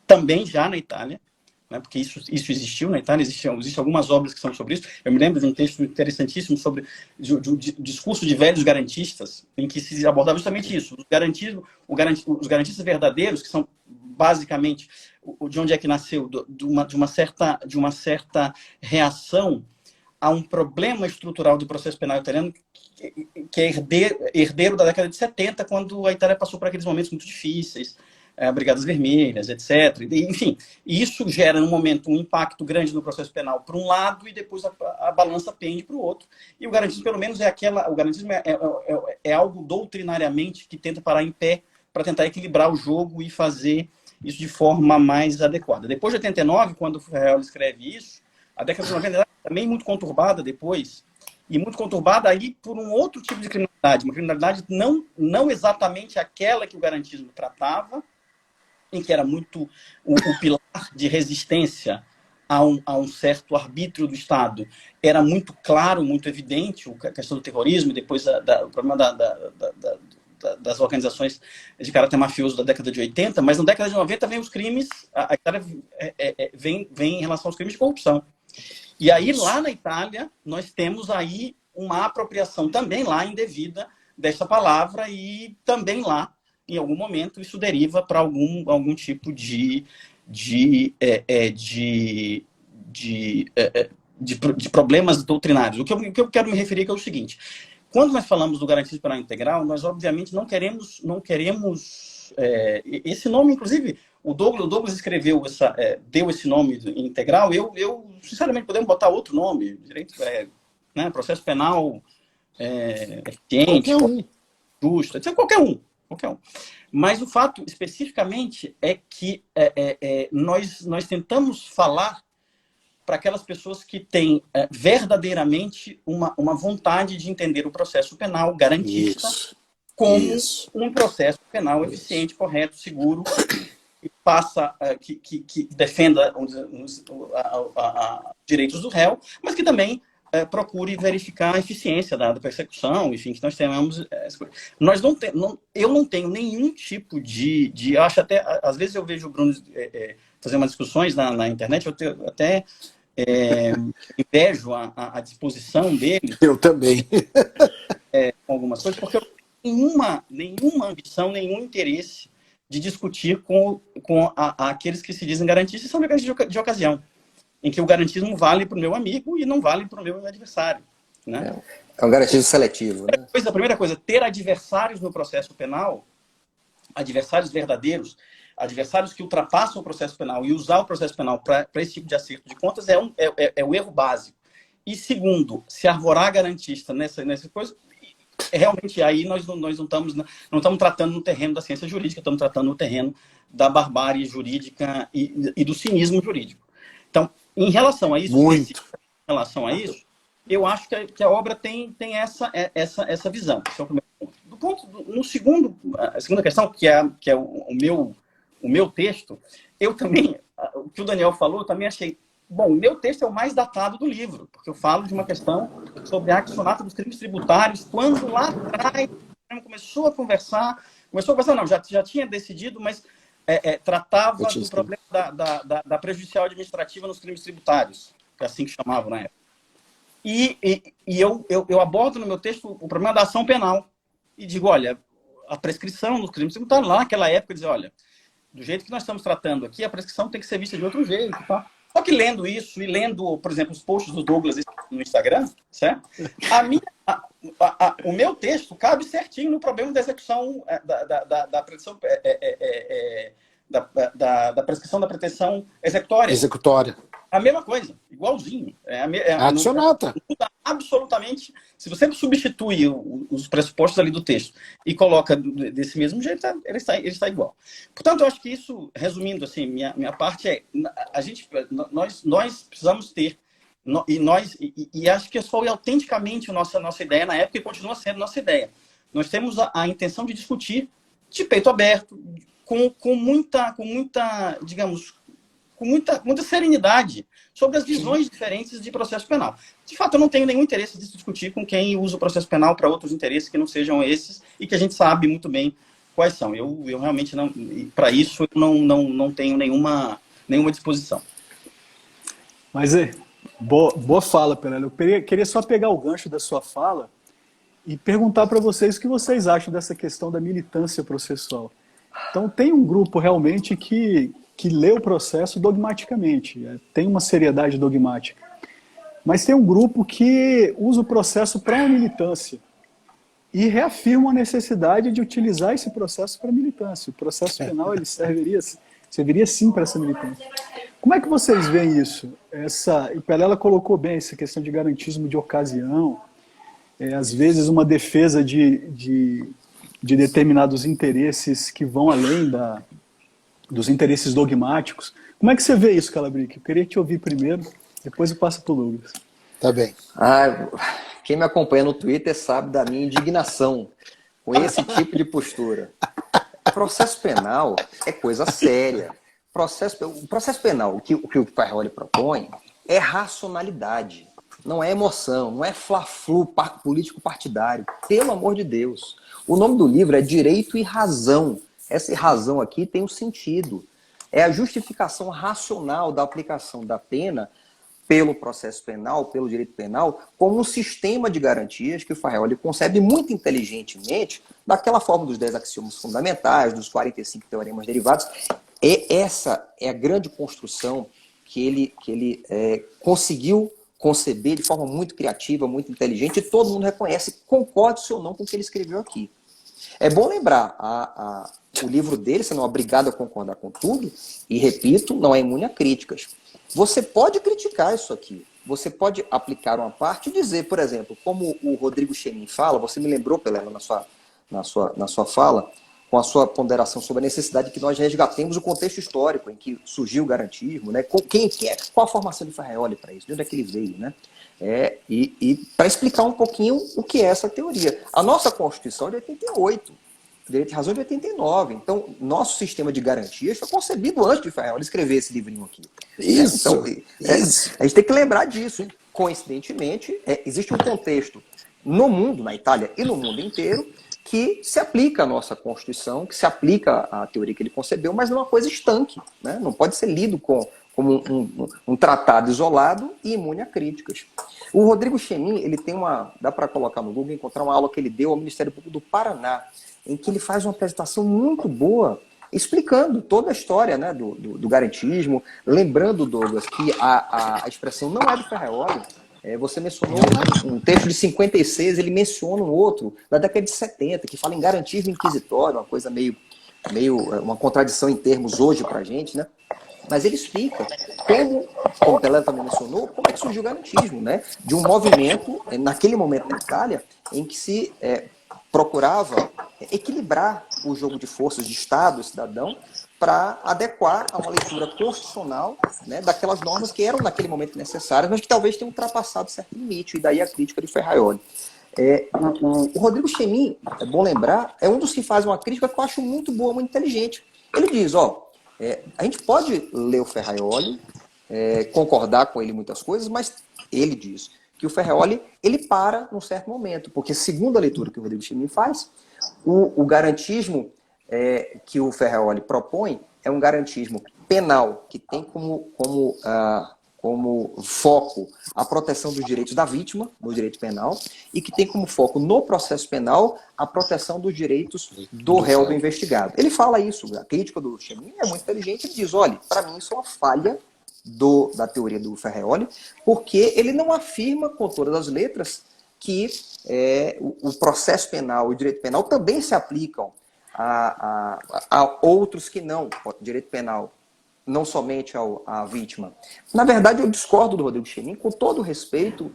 também já na Itália, né, porque isso existiu na Itália, existem algumas obras que são sobre isso. Eu me lembro de um texto interessantíssimo sobre o discurso de velhos garantistas, em que se abordava justamente isso. Os garantistas verdadeiros, que são basicamente de onde é que nasceu, de uma certa reação a um problema estrutural do processo penal italiano que é herdeiro da década de 70, quando a Itália passou por aqueles momentos muito difíceis, Brigadas Vermelhas, etc. Enfim, isso gera, no momento, um impacto grande no processo penal para um lado e depois a balança pende para o outro. E o garantismo, pelo menos, o garantismo é algo doutrinariamente que tenta parar em pé para tentar equilibrar o jogo e fazer isso de forma mais adequada. Depois de 89, quando o Ferrell escreve isso, a década de 90 é também muito conturbada depois, e muito conturbada aí por um outro tipo de criminalidade, uma criminalidade não exatamente aquela que o garantismo tratava, em que era muito o pilar de resistência a um certo arbítrio do Estado. Era muito claro, muito evidente a questão do terrorismo, e depois o problema das organizações de caráter mafioso da década de 80, mas na década de 90 vem os crimes, a Itália vem em relação aos crimes de corrupção. E aí, lá na Itália, nós temos aí uma apropriação também lá indevida dessa palavra, e também lá, em algum momento, isso deriva para algum tipo de problemas doutrinários. O que eu quero me referir é o seguinte: quando nós falamos do garantismo penal integral, nós obviamente não queremos esse nome, inclusive o Douglas escreveu deu esse nome integral. Eu sinceramente, podemos botar outro nome, direito, né, processo penal eficiente, justo, etc. Qualquer um. Mas o fato, especificamente, é que nós tentamos falar para aquelas pessoas que têm verdadeiramente uma vontade de entender o processo penal garantista como um processo penal eficiente, correto, seguro, que defenda os direitos do réu, mas que também procure verificar a eficiência da persecução, enfim, que nós tenhamos. Eu não tenho nenhum tipo de. Eu acho até. Às vezes eu vejo o Bruno fazer umas discussões na internet, eu até invejo a disposição dele. Eu também. Com algumas coisas, porque eu não tenho nenhuma ambição, nenhum interesse de discutir com aqueles que se dizem garantistas, são garantistas de ocasião, em que o garantismo vale para o meu amigo e não vale para o meu adversário, né? É um garantismo seletivo, né? A primeira coisa, ter adversários no processo penal, adversários verdadeiros, adversários que ultrapassam o processo penal, e usar o processo penal para esse tipo de acerto de contas é o erro básico. E segundo, se arvorar garantista nessa coisa, realmente aí nós não estamos tratando no terreno da ciência jurídica, estamos tratando no terreno da barbárie jurídica e do cinismo jurídico. Então, em relação a isso, eu acho que a obra tem essa visão. Esse é o primeiro ponto. Do ponto, no segundo, a segunda questão, que é o meu texto, eu também, o que o Daniel falou, eu também achei, bom, o meu texto é o mais datado do livro, porque eu falo de uma questão sobre a accionata dos crimes tributários, quando lá atrás começou a conversar, não, já tinha decidido, mas tratava do problema da prejudicial administrativa nos crimes tributários, que é assim que chamavam na época. E eu abordo no meu texto o problema da ação penal. E digo, olha, a prescrição dos crimes tributários, lá naquela época, dizer, olha, do jeito que nós estamos tratando aqui, a prescrição tem que ser vista de outro jeito. Tá? Só que lendo isso e lendo, por exemplo, os posts do Douglas no Instagram, certo? O meu texto cabe certinho no problema da execução da prescrição, da prescrição da pretensão executória. Executória. A mesma coisa, igualzinho. Accionata. Não muda absolutamente. Se você substitui os pressupostos ali do texto e coloca desse mesmo jeito, ele está igual. Portanto, eu acho que isso, resumindo, assim, minha parte é, nós precisamos ter, e acho que foi autenticamente nossa ideia na época e continua sendo nossa ideia. Nós temos a intenção de discutir de peito aberto, com muita, digamos, com muita serenidade sobre as visões diferentes de processo penal. De fato, eu não tenho nenhum interesse de discutir com quem usa o processo penal para outros interesses que não sejam esses e que a gente sabe muito bem quais são. Eu realmente não, para isso, eu não tenho nenhuma disposição. Mas boa fala, Perelli. Eu queria só pegar o gancho da sua fala e perguntar para vocês o que vocês acham dessa questão da militância processual. Então, tem um grupo realmente que lê o processo dogmaticamente, tem uma seriedade dogmática. Mas tem um grupo que usa o processo para a militância e reafirma a necessidade de utilizar esse processo para a militância. O processo penal ele serviria sim para essa militância. Como é que vocês veem isso? E Pelela colocou bem essa questão de garantismo de ocasião, às vezes uma defesa de determinados interesses que vão além dos interesses dogmáticos. Como é que você vê isso, Calabric? Eu queria te ouvir primeiro, depois eu passo para o Douglas. Tá bem. Quem me acompanha no Twitter sabe da minha indignação com esse tipo de postura. Processo penal é coisa séria. O processo penal, o que o Ferrari propõe, é racionalidade. Não é emoção, não é fla-flu político partidário. Pelo amor de Deus. O nome do livro é Direito e Razão. Essa razão aqui tem um sentido. É a justificação racional da aplicação da pena pelo processo penal, pelo direito penal, como um sistema de garantias que o Farrell concebe muito inteligentemente, daquela forma dos 10 axiomas fundamentais, dos 45 teoremas derivados. E essa é a grande construção que ele conseguiu conceber de forma muito criativa, muito inteligente, e todo mundo reconhece, concorde-se ou não com o que ele escreveu aqui. É bom lembrar, o livro dele, você não é obrigado a concordar com tudo, e repito, não é imune a críticas. Você pode criticar isso aqui, você pode aplicar uma parte e dizer, por exemplo, como o Rodrigo Chemin fala, você me lembrou, Pelela, na sua fala, com a sua ponderação sobre a necessidade de que nós resgatemos o contexto histórico em que surgiu o garantismo, né? Qual a formação do Ferraioli para isso? De onde é que ele veio, né? E para explicar um pouquinho o que é essa teoria. A nossa Constituição é de 88, o Direito de Razão é de 89. Então, nosso sistema de garantias foi concebido antes de Ferraioli escrever esse livrinho aqui. Isso, então, a gente tem que lembrar disso. Coincidentemente, existe um contexto no mundo, na Itália e no mundo inteiro, que se aplica à nossa Constituição, que se aplica à teoria que ele concebeu, mas não é uma coisa estanque, né? Não pode ser lido como um tratado isolado e imune a críticas. O Rodrigo Chemin, ele tem dá para colocar no Google, encontrar uma aula que ele deu ao Ministério Público do Paraná, em que ele faz uma apresentação muito boa, explicando toda a história, né, do garantismo, lembrando, Douglas, que a expressão não é do Ferraioli. Você mencionou um texto de 56, ele menciona um outro da década de 70, que fala em garantismo inquisitório, uma coisa meio uma contradição em termos hoje para a gente, né? Mas ele explica como o Pelé também mencionou, como é que surgiu o garantismo, né? De um movimento, naquele momento na Itália, em que se procurava equilibrar o jogo de forças de Estado e cidadão para adequar a uma leitura constitucional, né, daquelas normas que eram naquele momento necessárias, mas que talvez tenham ultrapassado certo limite, e daí a crítica de Ferraioli. O Rodrigo Chemin, é bom lembrar, é um dos que faz uma crítica que eu acho muito boa, muito inteligente. Ele diz, a gente pode ler o Ferraioli, concordar com ele em muitas coisas, mas ele diz que o Ferraioli, ele para num certo momento, porque segundo a leitura que o Rodrigo Chemin faz, o garantismo que o Ferraioli propõe é um garantismo penal, que tem como foco a proteção dos direitos da vítima, no direito penal, e que tem como foco no processo penal a proteção dos direitos do réu, do investigado. Ele fala isso, a crítica do Chemin é muito inteligente, ele diz, olha, para mim isso é uma falha da teoria do Ferraioli, porque ele não afirma com todas as letras que o processo penal e o direito penal também se aplicam a outros que não, direito penal, não somente à vítima. Na verdade, eu discordo do Rodrigo Chemin, com todo o respeito,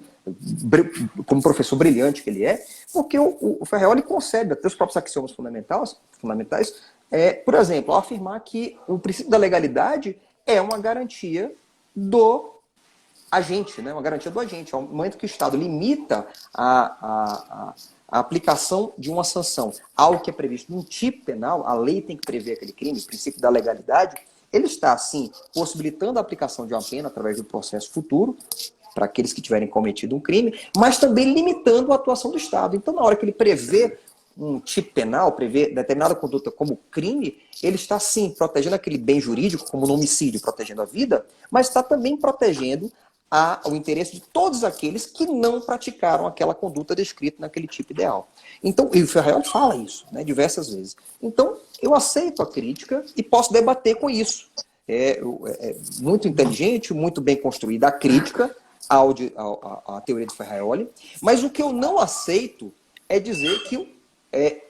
como professor brilhante que ele é, porque o Ferraioli concebe até os próprios axiomas fundamentais, por exemplo, ao afirmar que o princípio da legalidade é uma garantia do agente, né? Uma garantia do agente. Ao momento que o Estado limita a aplicação de uma sanção ao que é previsto num tipo penal, a lei tem que prever aquele crime, o princípio da legalidade, ele está, sim, possibilitando a aplicação de uma pena através do processo futuro, para aqueles que tiverem cometido um crime, mas também limitando a atuação do Estado. Então, na hora que ele prevê um tipo penal, prevê determinada conduta como crime, ele está, sim, protegendo aquele bem jurídico, como no homicídio, protegendo a vida, mas está também protegendo o interesse de todos aqueles que não praticaram aquela conduta descrita naquele tipo ideal. Então, e o Ferraioli fala isso, né, diversas vezes. Então, eu aceito a crítica e posso debater com isso. É muito inteligente, muito bem construída a crítica à teoria do Ferraioli, mas o que eu não aceito é dizer que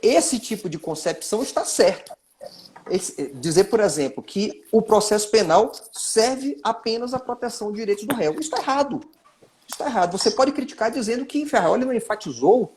esse tipo de concepção está certo. Dizer, por exemplo, que o processo penal serve apenas à proteção de direitos do réu. Isso está errado. Isso está errado. Você pode criticar dizendo que Ferraioli não enfatizou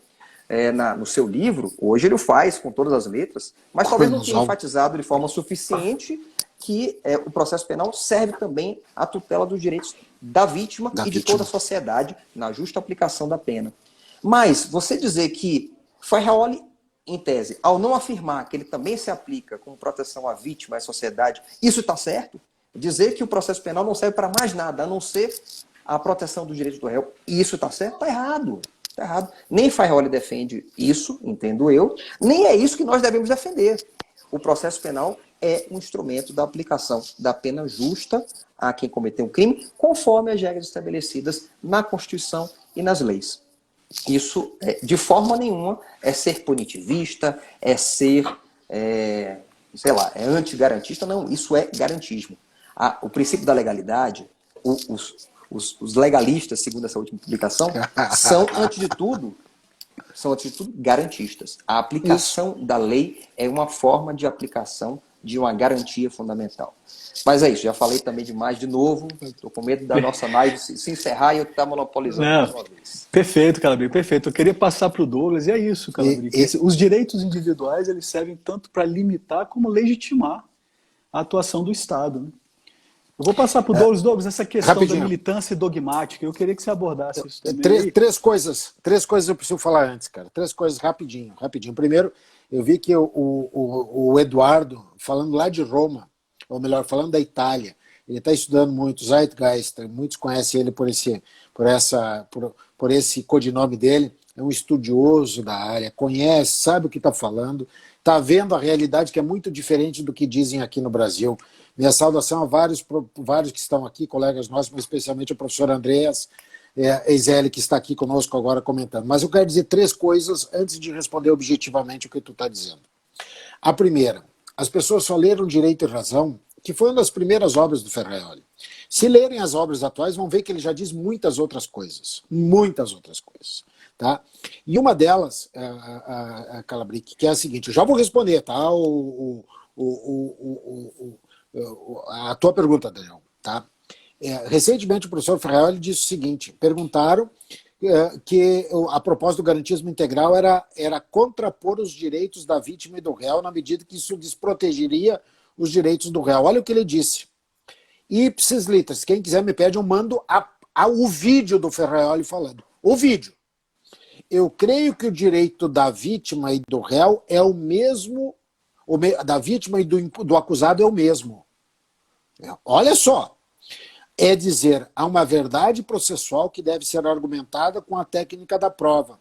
no seu livro, hoje ele o faz com todas as letras, mas talvez não tenha enfatizado de forma suficiente que o processo penal serve também à tutela dos direitos da vítima e de toda a sociedade na justa aplicação da pena. Mas você dizer que Ferraioli, em tese, ao não afirmar que ele também se aplica com proteção à vítima e à sociedade, isso está certo? Dizer que o processo penal não serve para mais nada, a não ser a proteção dos direitos do réu, e isso está certo? Está errado. Está errado. Nem Ferraioli defende isso, entendo eu, nem é isso que nós devemos defender. O processo penal é um instrumento da aplicação da pena justa a quem cometeu um crime, conforme as regras estabelecidas na Constituição e nas leis. Isso, de forma nenhuma, é ser punitivista, é ser, antigarantista, não, isso é garantismo. O princípio da legalidade, os legalistas, segundo essa última publicação, são, antes de tudo, garantistas. A aplicação da lei é uma forma de aplicação de uma garantia fundamental. Mas é isso, já falei também demais de novo, estou com medo da nossa live se encerrar e eu estar monopolizando mais uma vez. Perfeito, Calabria, perfeito. Eu queria passar para o Douglas, e é isso, Calabria. Os direitos individuais, eles servem tanto para limitar como legitimar a atuação do Estado, né? Eu vou passar para o Douglas, essa questão da militância dogmática. Eu queria que você abordasse isso também. Três coisas eu preciso falar antes, cara. 3 coisas rapidinho. Primeiro, eu vi que o Eduardo, falando lá de Roma, ou melhor, falando da Itália, ele está estudando muito Zeitgeist, muitos conhecem ele por esse codinome dele, é um estudioso da área, conhece, sabe o que está falando, está vendo a realidade que é muito diferente do que dizem aqui no Brasil. Minha saudação a vários que estão aqui, colegas nossos, mas especialmente o professor Andreas Eisele, que está aqui conosco agora comentando. Mas eu quero dizer 3 coisas antes de responder objetivamente o que tu está dizendo. A primeira, as pessoas só leram Direito e Razão, que foi uma das primeiras obras do Ferraioli. Se lerem as obras atuais, vão ver que ele já diz muitas outras coisas. Muitas outras coisas. Tá? E uma delas, a Calabric, que é a seguinte, eu já vou responder, tá? A tua pergunta, Daniel. Tá? Recentemente o professor Ferraioli disse o seguinte, perguntaram que a proposta do garantismo integral era contrapor os direitos da vítima e do réu na medida que isso desprotegeria os direitos do réu. Olha o que ele disse. Ipsis litteris, quem quiser me pede, eu mando o vídeo do Ferraioli falando. O vídeo. eu creio que o direito da vítima e do réu é o mesmo, da vítima e do acusado é o mesmo. Olha só, é dizer, há uma verdade processual que deve ser argumentada com a técnica da prova.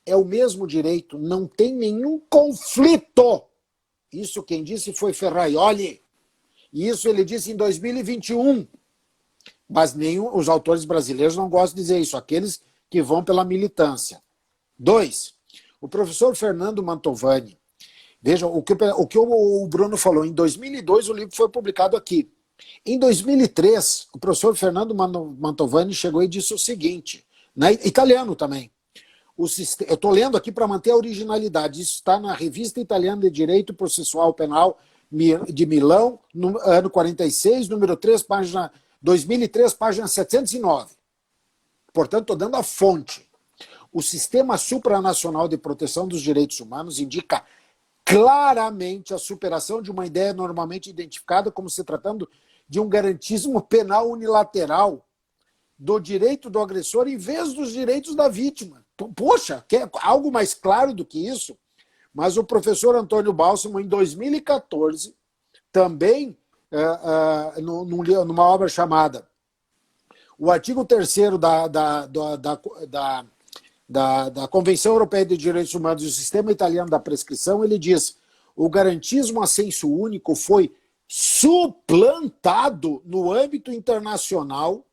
É o mesmo direito, não tem nenhum conflito. Isso quem disse foi Ferraioli. Isso ele disse em 2021. Mas os autores brasileiros não gostam de dizer isso, aqueles que vão pela militância. 2. O professor Fernando Mantovani. Veja, o que o Bruno falou. Em 2002 o livro foi publicado aqui. Em 2003, o professor Fernando Mantovani chegou e disse o seguinte, italiano também. Eu estou lendo aqui para manter a originalidade. Isso está na Revista Italiana de Direito Processual Penal de Milão, no ano 46, número 3, página 2003, página 709. Portanto, estou dando a fonte. O Sistema Supranacional de Proteção dos Direitos Humanos indica claramente a superação de uma ideia normalmente identificada como se tratando de um garantismo penal unilateral do direito do agressor em vez dos direitos da vítima. Poxa, quer algo mais claro do que isso? Mas o professor Antônio Bálsamo, em 2014, também, numa obra chamada o artigo 3º da Convenção Europeia de Direitos Humanos e o Sistema Italiano da Prescrição, ele diz: o garantismo a senso único foi suplantado no âmbito internacional,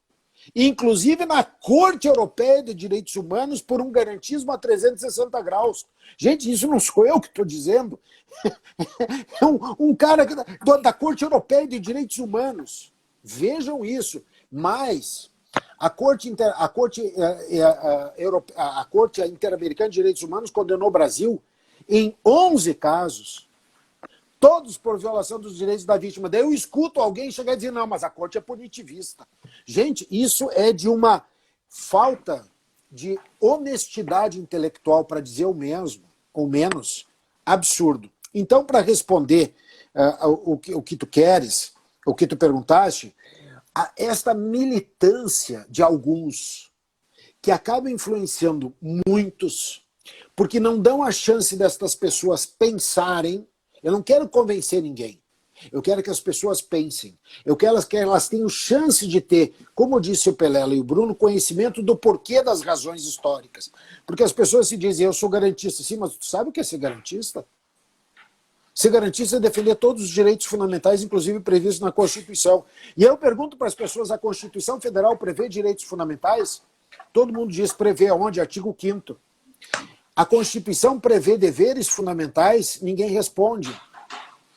inclusive na Corte Europeia de Direitos Humanos, por um garantismo a 360 graus. Gente, isso não sou eu que estou dizendo. É um cara da Corte Europeia de Direitos Humanos. Vejam isso. Mas a Corte Interamericana de Direitos Humanos condenou o Brasil em 11 casos, todos por violação dos direitos da vítima. Daí eu escuto alguém chegar e dizer, não, mas a Corte é punitivista. Gente, isso é de uma falta de honestidade intelectual, para dizer o mesmo, ou menos, absurdo. Então, para responder o que tu queres, o que tu perguntaste, esta militância de alguns que acaba influenciando muitos, porque não dão a chance destas pessoas pensarem. Eu não quero convencer ninguém. Eu quero que as pessoas pensem. Eu quero que elas tenham chance de ter, como disse o Pelela e o Bruno, conhecimento do porquê das razões históricas. Porque as pessoas se dizem, eu sou garantista. Sim, mas tu sabe o que é ser garantista? Ser garantista é defender todos os direitos fundamentais, inclusive previstos na Constituição. E eu pergunto para as pessoas, a Constituição Federal prevê direitos fundamentais? Todo mundo diz prevê onde? Artigo 5º. A Constituição prevê deveres fundamentais? Ninguém responde.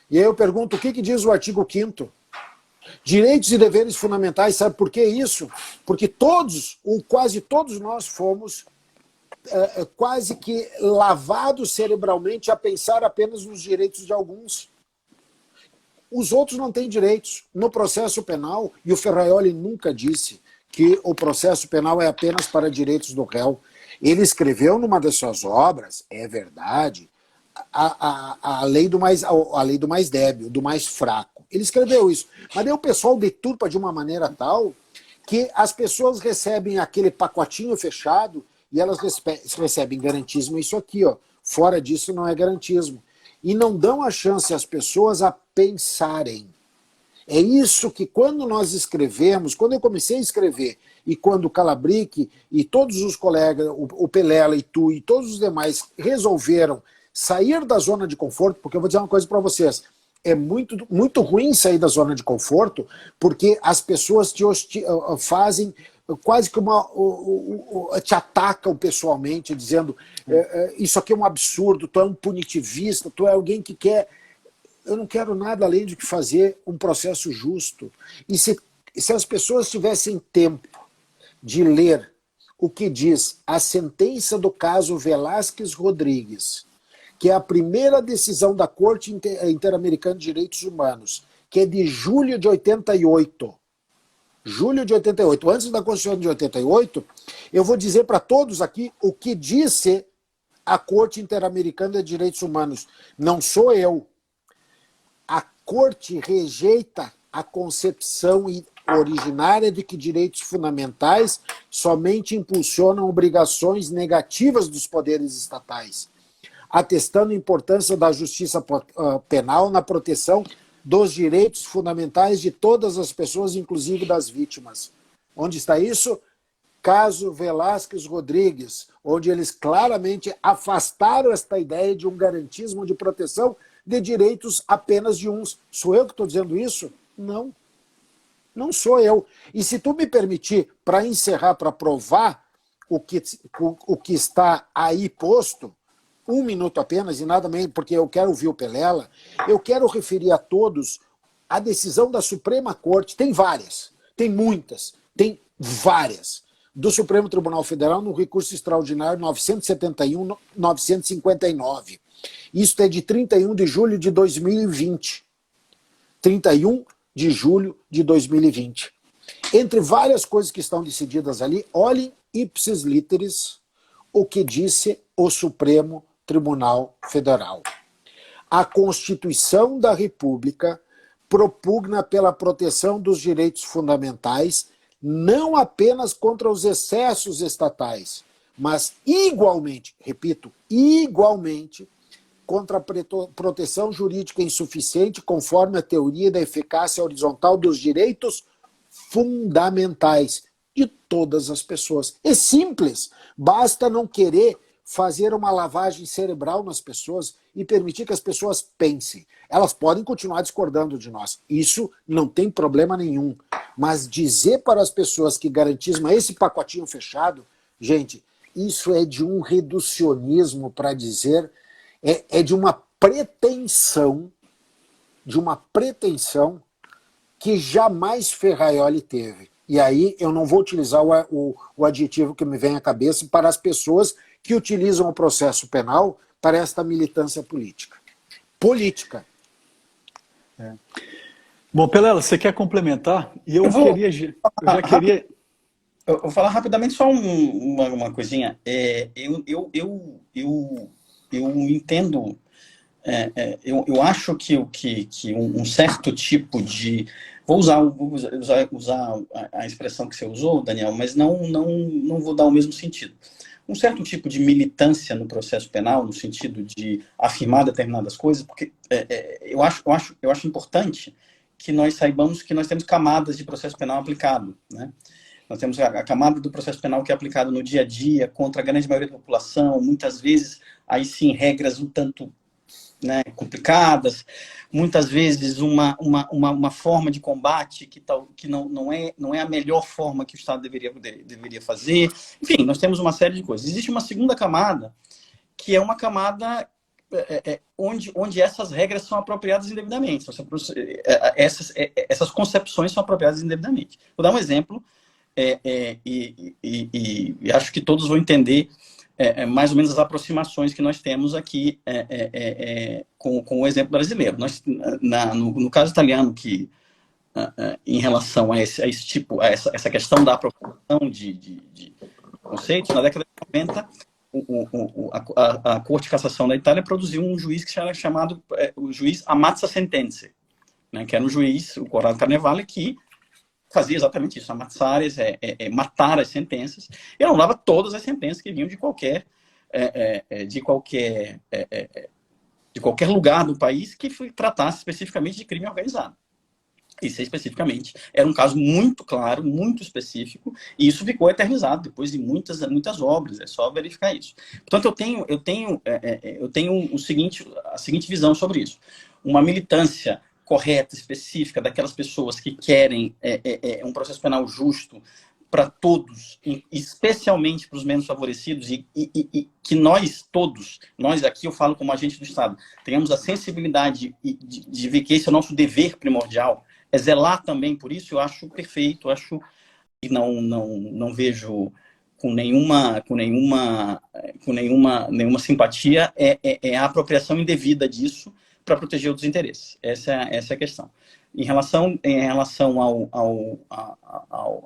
E aí eu pergunto, o que diz o artigo 5º? Direitos e deveres fundamentais, sabe por que isso? Porque todos, ou quase todos nós fomos quase que lavados cerebralmente a pensar apenas nos direitos de alguns. Os outros não têm direitos. No processo penal, e o Ferraioli nunca disse que o processo penal é apenas para direitos do réu. Ele escreveu numa das suas obras, é verdade, a lei do mais débil, do mais fraco. Ele escreveu isso. Mas daí o pessoal deturpa de uma maneira tal que as pessoas recebem aquele pacotinho fechado e elas recebem garantismo, isso aqui, ó. Fora disso não é garantismo. E não dão a chance às pessoas a pensarem. É isso que quando nós escrevemos, quando eu comecei a escrever, e quando o Calabric e todos os colegas, o Pelela e tu e todos os demais resolveram sair da zona de conforto, porque eu vou dizer uma coisa para vocês, é muito, muito ruim sair da zona de conforto, porque as pessoas fazem quase que te atacam pessoalmente, dizendo isso aqui é um absurdo, tu é um punitivista, tu é alguém que quer... Eu não quero nada além de que fazer um processo justo. E se as pessoas tivessem tempo de ler o que diz a sentença do caso Velázquez Rodrigues, que é a primeira decisão da Corte Interamericana de Direitos Humanos, que é de julho de 88. Julho de 88, antes da Constituição de 88, eu vou dizer para todos aqui o que disse a Corte Interamericana de Direitos Humanos. Não sou eu. A Corte rejeita a concepção originária de que direitos fundamentais somente impulsionam obrigações negativas dos poderes estatais, atestando a importância da justiça penal na proteção dos direitos fundamentais de todas as pessoas, inclusive das vítimas. Onde está isso? Caso Velázquez Rodrigues, onde eles claramente afastaram esta ideia de um garantismo de proteção de direitos apenas de uns. Sou eu que estou dizendo isso? Não. Não sou eu. E se tu me permitir, para encerrar, para provar o que está aí posto, 1 minuto apenas, e nada menos, porque eu quero ouvir o Pelela, eu quero referir a todos a decisão da Suprema Corte, tem várias, tem muitas, tem várias, do Supremo Tribunal Federal no recurso extraordinário 971-959. Isso é de 31 de julho de 2020. 31 de julho de 2020. Entre várias coisas que estão decididas ali, olhem ipsis literis o que disse o Supremo Tribunal Federal. A Constituição da República propugna pela proteção dos direitos fundamentais, não apenas contra os excessos estatais, mas igualmente, repito, igualmente, contra a proteção jurídica insuficiente, conforme a teoria da eficácia horizontal dos direitos fundamentais de todas as pessoas. É simples, basta não querer fazer uma lavagem cerebral nas pessoas e permitir que as pessoas pensem. Elas podem continuar discordando de nós, isso não tem problema nenhum, mas dizer para as pessoas que garantismo é esse pacotinho fechado, gente, isso é de um reducionismo, para dizer, é de uma pretensão que jamais Ferraioli teve. E aí eu não vou utilizar o adjetivo que me vem à cabeça para as pessoas que utilizam o processo penal para esta militância política. É. Bom, Pelela, você quer complementar? E eu já queria... Eu vou falar rapidamente só uma coisinha. Eu entendo, eu acho que um certo tipo de... Vou usar a expressão que você usou, Daniel, mas não vou dar o mesmo sentido. Um certo tipo de militância no processo penal, no sentido de afirmar determinadas coisas, porque eu acho importante que nós saibamos que nós temos camadas de processo penal aplicado, né? Nós temos a camada do processo penal que é aplicado no dia a dia, contra a grande maioria da população, muitas vezes, aí sim, regras um tanto, né, complicadas, muitas vezes uma forma de combate que não é a melhor forma que o Estado deveria fazer. Enfim, nós temos uma série de coisas. Existe uma segunda camada, que é uma camada onde essas regras são apropriadas indevidamente. Essas concepções são apropriadas indevidamente. Vou dar um exemplo, e acho que todos vão entender mais ou menos as aproximações que nós temos aqui com o exemplo brasileiro. No caso italiano, que em relação a esse tipo, essa questão da apropriação de conceitos, na década de 90, a Corte de Cassação da Itália produziu um juiz que era chamado o juiz Ammazza Sentenze, né, que era um juiz, o Corrado Carnevale, que fazia exatamente isso, amassar, matar as sentenças, e anulava todas as sentenças que vinham de qualquer lugar do país que tratasse especificamente de crime organizado. Isso especificamente era um caso muito claro, muito específico, e isso ficou eternizado depois de muitas obras, é só verificar isso. Portanto, eu tenho a seguinte visão sobre isso. Uma militância correta, específica, daquelas pessoas que querem um processo penal justo para todos, especialmente para os menos favorecidos, e que nós todos, nós aqui, eu falo como agente do Estado, tenhamos a sensibilidade de ver que esse é o nosso dever primordial, é zelar também por isso. Eu acho perfeito, e não vejo com nenhuma simpatia a apropriação indevida disso para proteger outros interesses. Essa é a questão. Em relação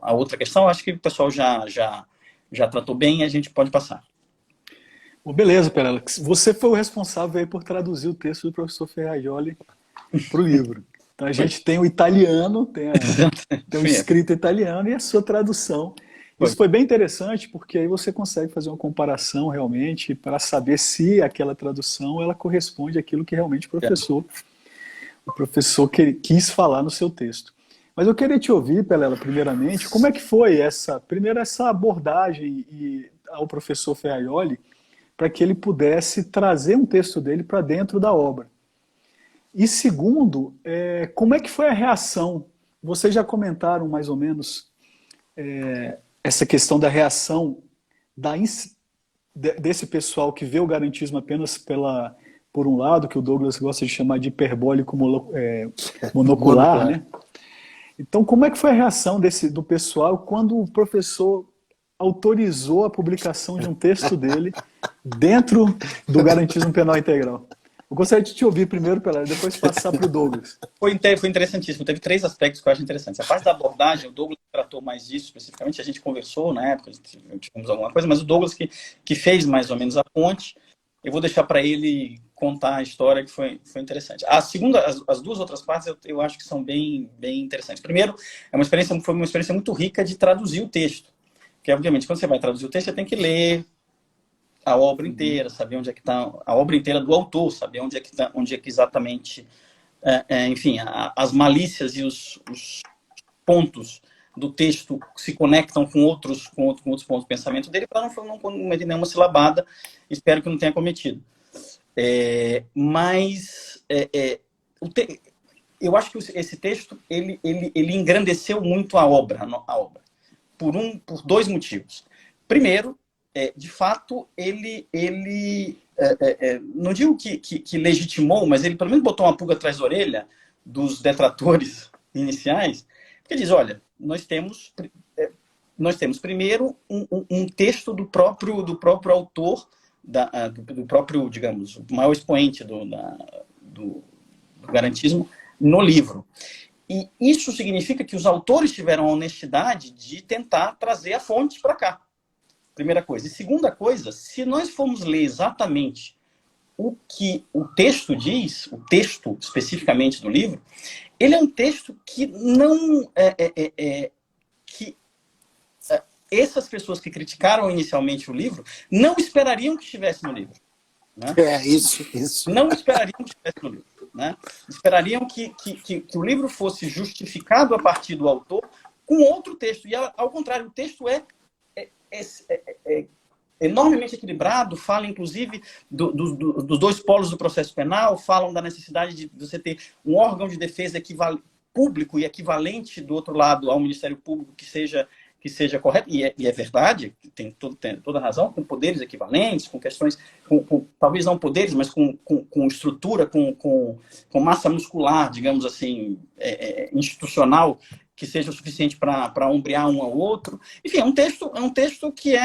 à outra questão, acho que o pessoal já tratou bem e a gente pode passar. Bom, beleza, Pelela. Você foi o responsável aí por traduzir o texto do professor Ferraioli para o livro. Então a gente tem o italiano, tem o escrito italiano e a sua tradução. Isso foi bem interessante, porque aí você consegue fazer uma comparação realmente para saber se aquela tradução ela corresponde àquilo que realmente o professor quis falar no seu texto. Mas eu queria te ouvir, Pelela, primeiramente, como é que foi essa abordagem ao professor Ferraioli para que ele pudesse trazer um texto dele para dentro da obra. E segundo, como é que foi a reação? Vocês já comentaram mais ou menos essa questão da reação desse pessoal que vê o garantismo apenas por um lado, que o Douglas gosta de chamar de hiperbólico monocular, né? Então, como é que foi a reação do pessoal quando o professor autorizou a publicação de um texto dele dentro do garantismo penal integral? Eu gostaria de te ouvir primeiro, Pelela, depois passar para o Douglas. Foi interessantíssimo. Teve 3 aspectos que eu acho interessantes. A parte da abordagem, o Douglas tratou mais disso especificamente. A gente conversou na época, tivemos alguma coisa, mas o Douglas que fez mais ou menos a ponte. Eu vou deixar para ele contar a história, que foi interessante. As 2 outras partes eu acho que são bem interessantes. Primeiro, foi uma experiência muito rica de traduzir o texto. Porque, obviamente, quando você vai traduzir o texto, você tem que ler a obra inteira, saber onde é que está a obra inteira do autor, saber onde é que exatamente, enfim, as malícias e os pontos do texto se conectam com outros pontos de pensamento dele, para não cometer nenhuma silabada. Espero que não tenha cometido. Eu acho que esse texto ele engrandeceu muito a obra por 2 motivos. Primeiro, de fato, ele não digo que legitimou, mas ele pelo menos botou uma pulga atrás da orelha dos detratores iniciais, porque diz, olha, nós temos primeiro um texto do próprio autor, do próprio, digamos, o maior expoente do garantismo no livro. E isso significa que os autores tiveram a honestidade de tentar trazer a fonte para cá. Primeira coisa. E segunda coisa, se nós formos ler exatamente o que o texto diz, o texto especificamente do livro, ele é um texto que não... essas pessoas que criticaram inicialmente o livro não esperariam que estivesse no livro. Né? Isso. Não esperariam que estivesse no livro. Né? Esperariam que o livro fosse justificado a partir do autor com outro texto. E, ao contrário, o texto é enormemente equilibrado, fala, inclusive, dos 2 polos do processo penal, falam da necessidade de você ter um órgão de defesa público e equivalente, do outro lado, ao Ministério Público, que seja correto, e é verdade, tem toda a razão, com poderes equivalentes, com questões, talvez não poderes, mas com estrutura, com massa muscular, digamos assim, institucional, que seja o suficiente para ombrear um ao outro. Enfim, é um texto que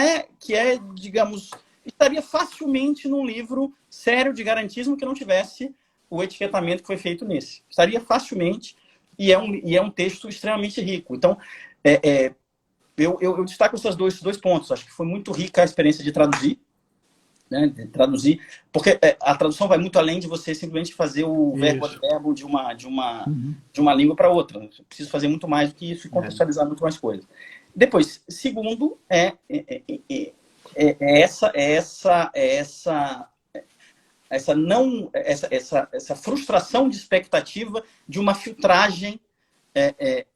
digamos, estaria facilmente num livro sério de garantismo que não tivesse o etiquetamento que foi feito nesse. Estaria facilmente, e é um texto extremamente rico. Então, eu destaco esses dois pontos. Acho que foi muito rica a experiência de traduzir, né? De traduzir, porque a tradução vai muito além de você simplesmente fazer o verbo a verbo de uma língua para outra. Eu preciso fazer muito mais do que isso e contextualizar muito mais coisas. Depois, segundo, essa frustração de expectativa de uma filtragem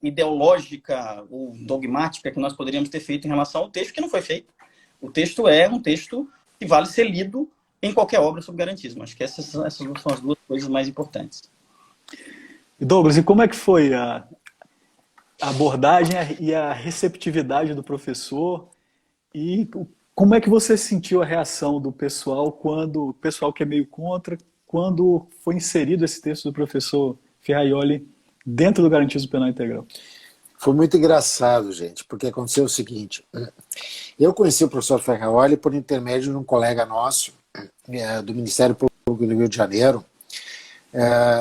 ideológica ou dogmática que nós poderíamos ter feito em relação ao texto, que não foi feito. O texto é um texto que vale ser lido em qualquer obra sobre garantismo. Acho que essas são as 2 coisas mais importantes. Douglas, e como é que foi a abordagem e a receptividade do professor? E como é que você sentiu a reação do pessoal o pessoal que é meio contra, quando foi inserido esse texto do professor Ferraioli dentro do garantismo penal integral? Foi muito engraçado, gente, porque aconteceu o seguinte. Eu conheci o professor Ferraioli por intermédio de um colega nosso, do Ministério Público do Rio de Janeiro,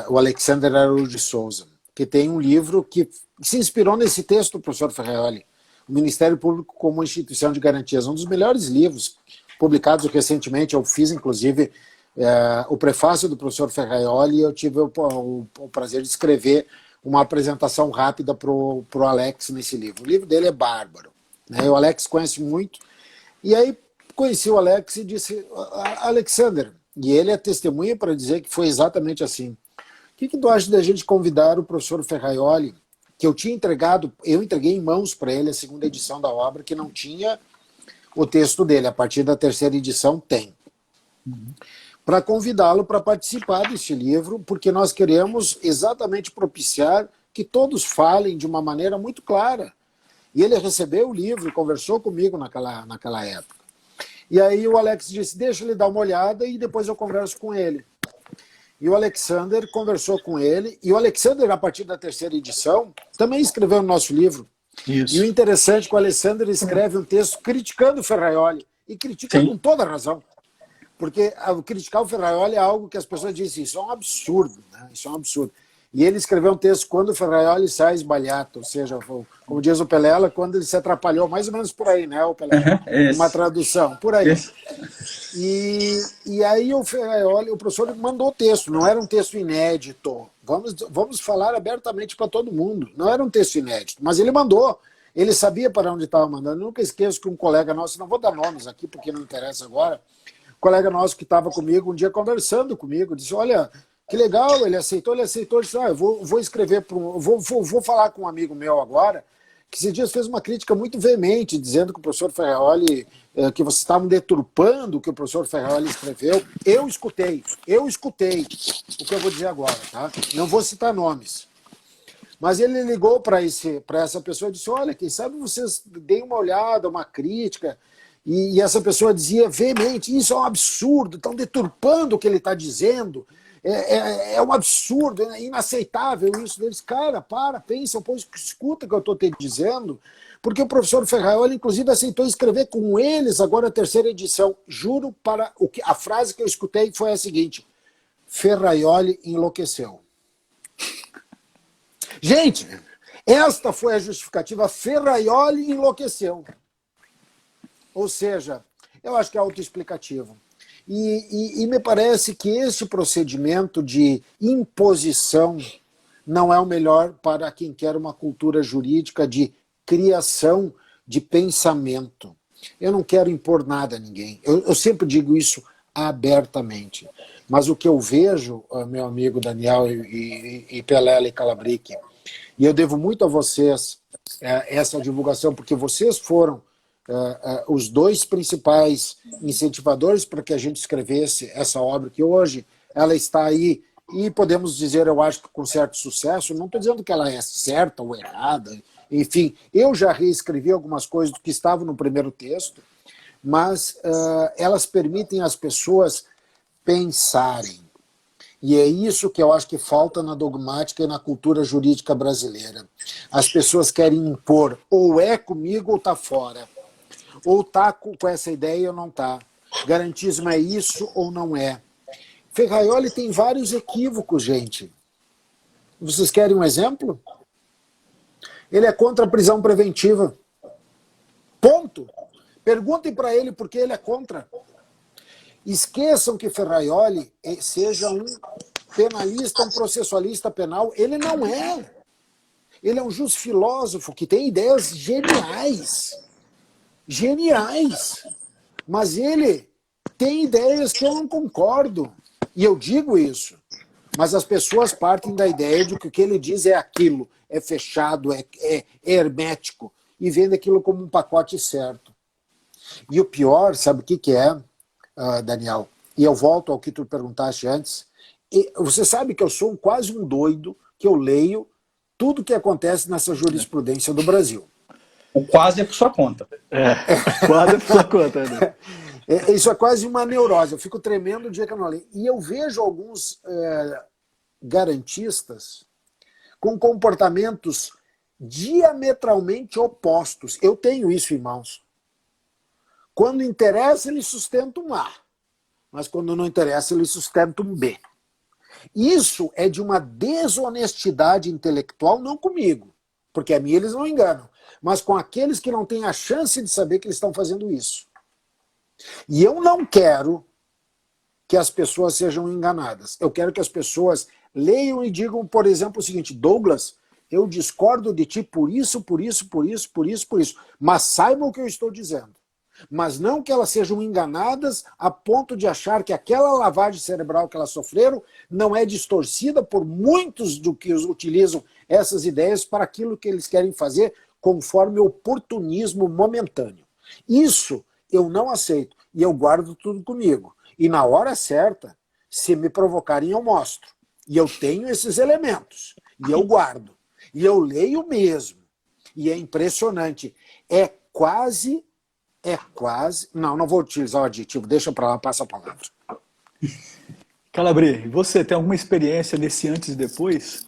o Alexander Araújo de Souza, que tem um livro que se inspirou nesse texto do professor Ferraioli, o Ministério Público como instituição de garantias, um dos melhores livros publicados recentemente. Eu fiz, inclusive, o prefácio do professor Ferraioli, e eu tive o prazer de escrever uma apresentação rápida pro Alex nesse livro. O livro dele é bárbaro, né? O Alex conhece muito. E aí conheci o Alex e disse, Alexander, e ele é testemunha para dizer que foi exatamente assim. O que tu acha da gente convidar o professor Ferraioli, que eu tinha entregado, eu entreguei em mãos para ele a segunda edição da obra, que não tinha o texto dele, a partir da terceira edição tem. Para convidá-lo para participar deste livro, porque nós queremos exatamente propiciar que todos falem de uma maneira muito clara. E ele recebeu o livro e conversou comigo naquela época. E aí o Alex disse, deixa ele dar uma olhada e depois eu converso com ele. E o Alexander conversou com ele, e o Alexander, a partir da terceira edição, também escreveu no nosso livro. Isso. E o interessante é que o Alexander escreve um texto criticando o Ferraioli, e critica com toda razão. Porque criticar o Ferraioli é algo que as pessoas dizem, isso é um absurdo, né? Isso é um absurdo. E ele escreveu um texto, quando o Ferraioli sai esbalhado, ou seja, como diz o Pelela, quando ele se atrapalhou, mais ou menos por aí, né, o Pelela? Uma tradução, por aí. E aí o Ferraioli, o professor mandou o texto, não era um texto inédito. Vamos falar abertamente para todo mundo. Não era um texto inédito, mas ele mandou. Ele sabia para onde estava mandando. Eu nunca esqueço que um colega nosso, não vou dar nomes aqui porque não interessa agora, um colega nosso que estava comigo um dia conversando comigo, disse, olha, que legal, ele aceitou, disse, eu vou escrever, vou falar com um amigo meu agora, que esses dias fez uma crítica muito veemente, dizendo que o professor Ferraioli, que vocês estavam deturpando o que o professor Ferraioli escreveu. Eu escutei o que eu vou dizer agora, tá? Não vou citar nomes. Mas ele ligou para essa pessoa e disse, olha, quem sabe vocês deem uma olhada, uma crítica, e essa pessoa dizia veemente, isso é um absurdo, estão deturpando o que ele está dizendo, é um absurdo, é inaceitável isso deles. Cara, pensa, escuta o que eu estou te dizendo, porque o professor Ferraioli, inclusive, aceitou escrever com eles agora a terceira edição. Juro, a frase que eu escutei foi a seguinte, Ferraioli enlouqueceu. Gente, esta foi a justificativa, Ferraioli enlouqueceu. Ou seja, eu acho que é autoexplicativo. E me parece que esse procedimento de imposição não é o melhor para quem quer uma cultura jurídica de criação de pensamento. Eu não quero impor nada a ninguém. Eu sempre digo isso abertamente. Mas o que eu vejo, meu amigo Daniel e Pelela e Calabrique, e eu devo muito a vocês essa divulgação, porque vocês foram os dois principais incentivadores para que a gente escrevesse essa obra, que hoje ela está aí, e podemos dizer, eu acho que com certo sucesso. Não estou dizendo que ela é certa ou errada, enfim, eu já reescrevi algumas coisas do que estavam no primeiro texto, mas elas permitem às pessoas pensarem. E é isso que eu acho que falta na dogmática e na cultura jurídica brasileira. As pessoas querem impor, ou é comigo ou está fora. Ou está com essa ideia ou não está. Garantismo é isso ou não é. Ferraioli tem vários equívocos, gente. Vocês querem um exemplo? Ele é contra a prisão preventiva. Ponto. Perguntem para ele por que ele é contra. Esqueçam que Ferraioli seja um penalista, um processualista penal. Ele não é. Ele é um jusfilósofo que tem ideias geniais. Geniais. Mas ele tem ideias que eu não concordo. E eu digo isso. Mas as pessoas partem da ideia de que o que ele diz é aquilo, é fechado, é hermético, e vende aquilo como um pacote certo. E o pior, sabe o que é, Daniel? E eu volto ao que tu perguntaste antes. Você sabe que eu sou quase um doido, que eu leio tudo que acontece nessa jurisprudência do Brasil. O quase é por sua conta. Quase é por sua conta, né? Isso é quase uma neurose. Eu fico tremendo o dia que eu não leio. E eu vejo alguns garantistas com comportamentos diametralmente opostos. Eu tenho isso em mãos. Quando interessa, ele sustenta um A. Mas quando não interessa, ele sustenta um B. Isso é de uma desonestidade intelectual, não comigo, porque a mim eles não enganam, mas com aqueles que não têm a chance de saber que eles estão fazendo isso. E eu não quero que as pessoas sejam enganadas. Eu quero que as pessoas leiam e digam, por exemplo, o seguinte: Douglas, eu discordo de ti por isso, por isso, por isso, por isso, por isso. Mas saibam o que eu estou dizendo. Mas não que elas sejam enganadas a ponto de achar que aquela lavagem cerebral que elas sofreram não é distorcida por muitos do que utilizam essas ideias para aquilo que eles querem fazer conforme oportunismo momentâneo. Isso eu não aceito e eu guardo tudo comigo. E na hora certa, se me provocarem, eu mostro. E eu tenho esses elementos. E eu guardo. E eu leio mesmo. E é impressionante. É quase... Não vou utilizar o adjetivo, deixa para lá, passa a palavra. Calabri, você tem alguma experiência desse antes e depois?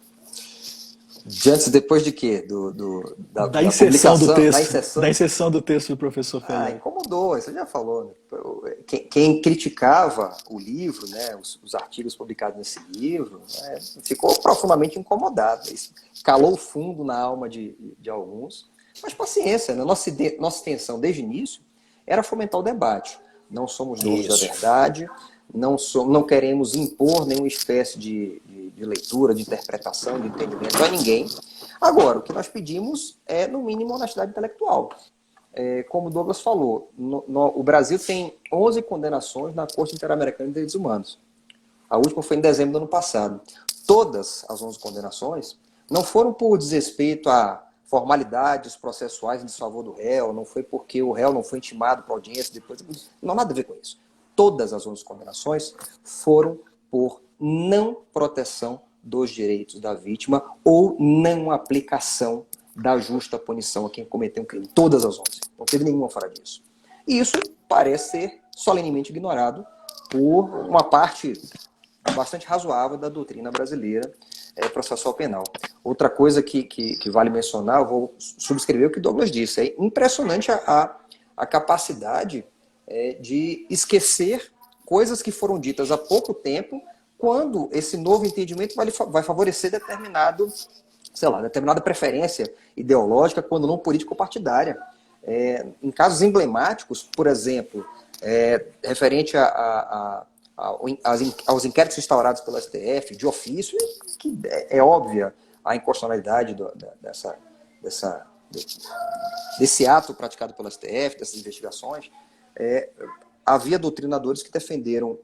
De antes e depois de quê? Da inserção do texto. Da inserção? Da inserção do texto do professor Ferreira. Incomodou, você já falou. Né? Quem criticava o livro, né, os artigos publicados nesse livro, né, ficou profundamente incomodado. Isso calou fundo na alma de alguns. Mas paciência, né? Nossa intenção desde o início era fomentar o debate. Não somos donos da verdade, não queremos impor nenhuma espécie de leitura, de interpretação, de entendimento a ninguém. Agora, o que nós pedimos é, no mínimo, honestidade intelectual. Como o Douglas falou, o Brasil tem 11 condenações na Corte Interamericana de Direitos Humanos. A última foi em dezembro do ano passado. Todas as 11 condenações não foram por desrespeito a formalidades processuais em desfavor do réu, não foi porque o réu não foi intimado para audiência depois. Não há nada a ver com isso. Todas as 11 condenações foram por não proteção dos direitos da vítima ou não aplicação da justa punição a quem cometeu um crime. Todas as 11. Não teve nenhuma fora disso. E isso parece ser solenemente ignorado por uma parte bastante razoável da doutrina brasileira processual penal. Outra coisa que vale mencionar, eu vou subscrever o que o Douglas disse, é impressionante a capacidade de esquecer coisas que foram ditas há pouco tempo, quando esse novo entendimento vai favorecer determinada preferência ideológica, quando não político-partidária. Em casos emblemáticos, por exemplo, referente aos inquéritos instaurados pelo STF, de ofício, que é óbvia a inconstitucionalidade desse ato praticado pelo STF, dessas investigações, havia doutrinadores que defenderam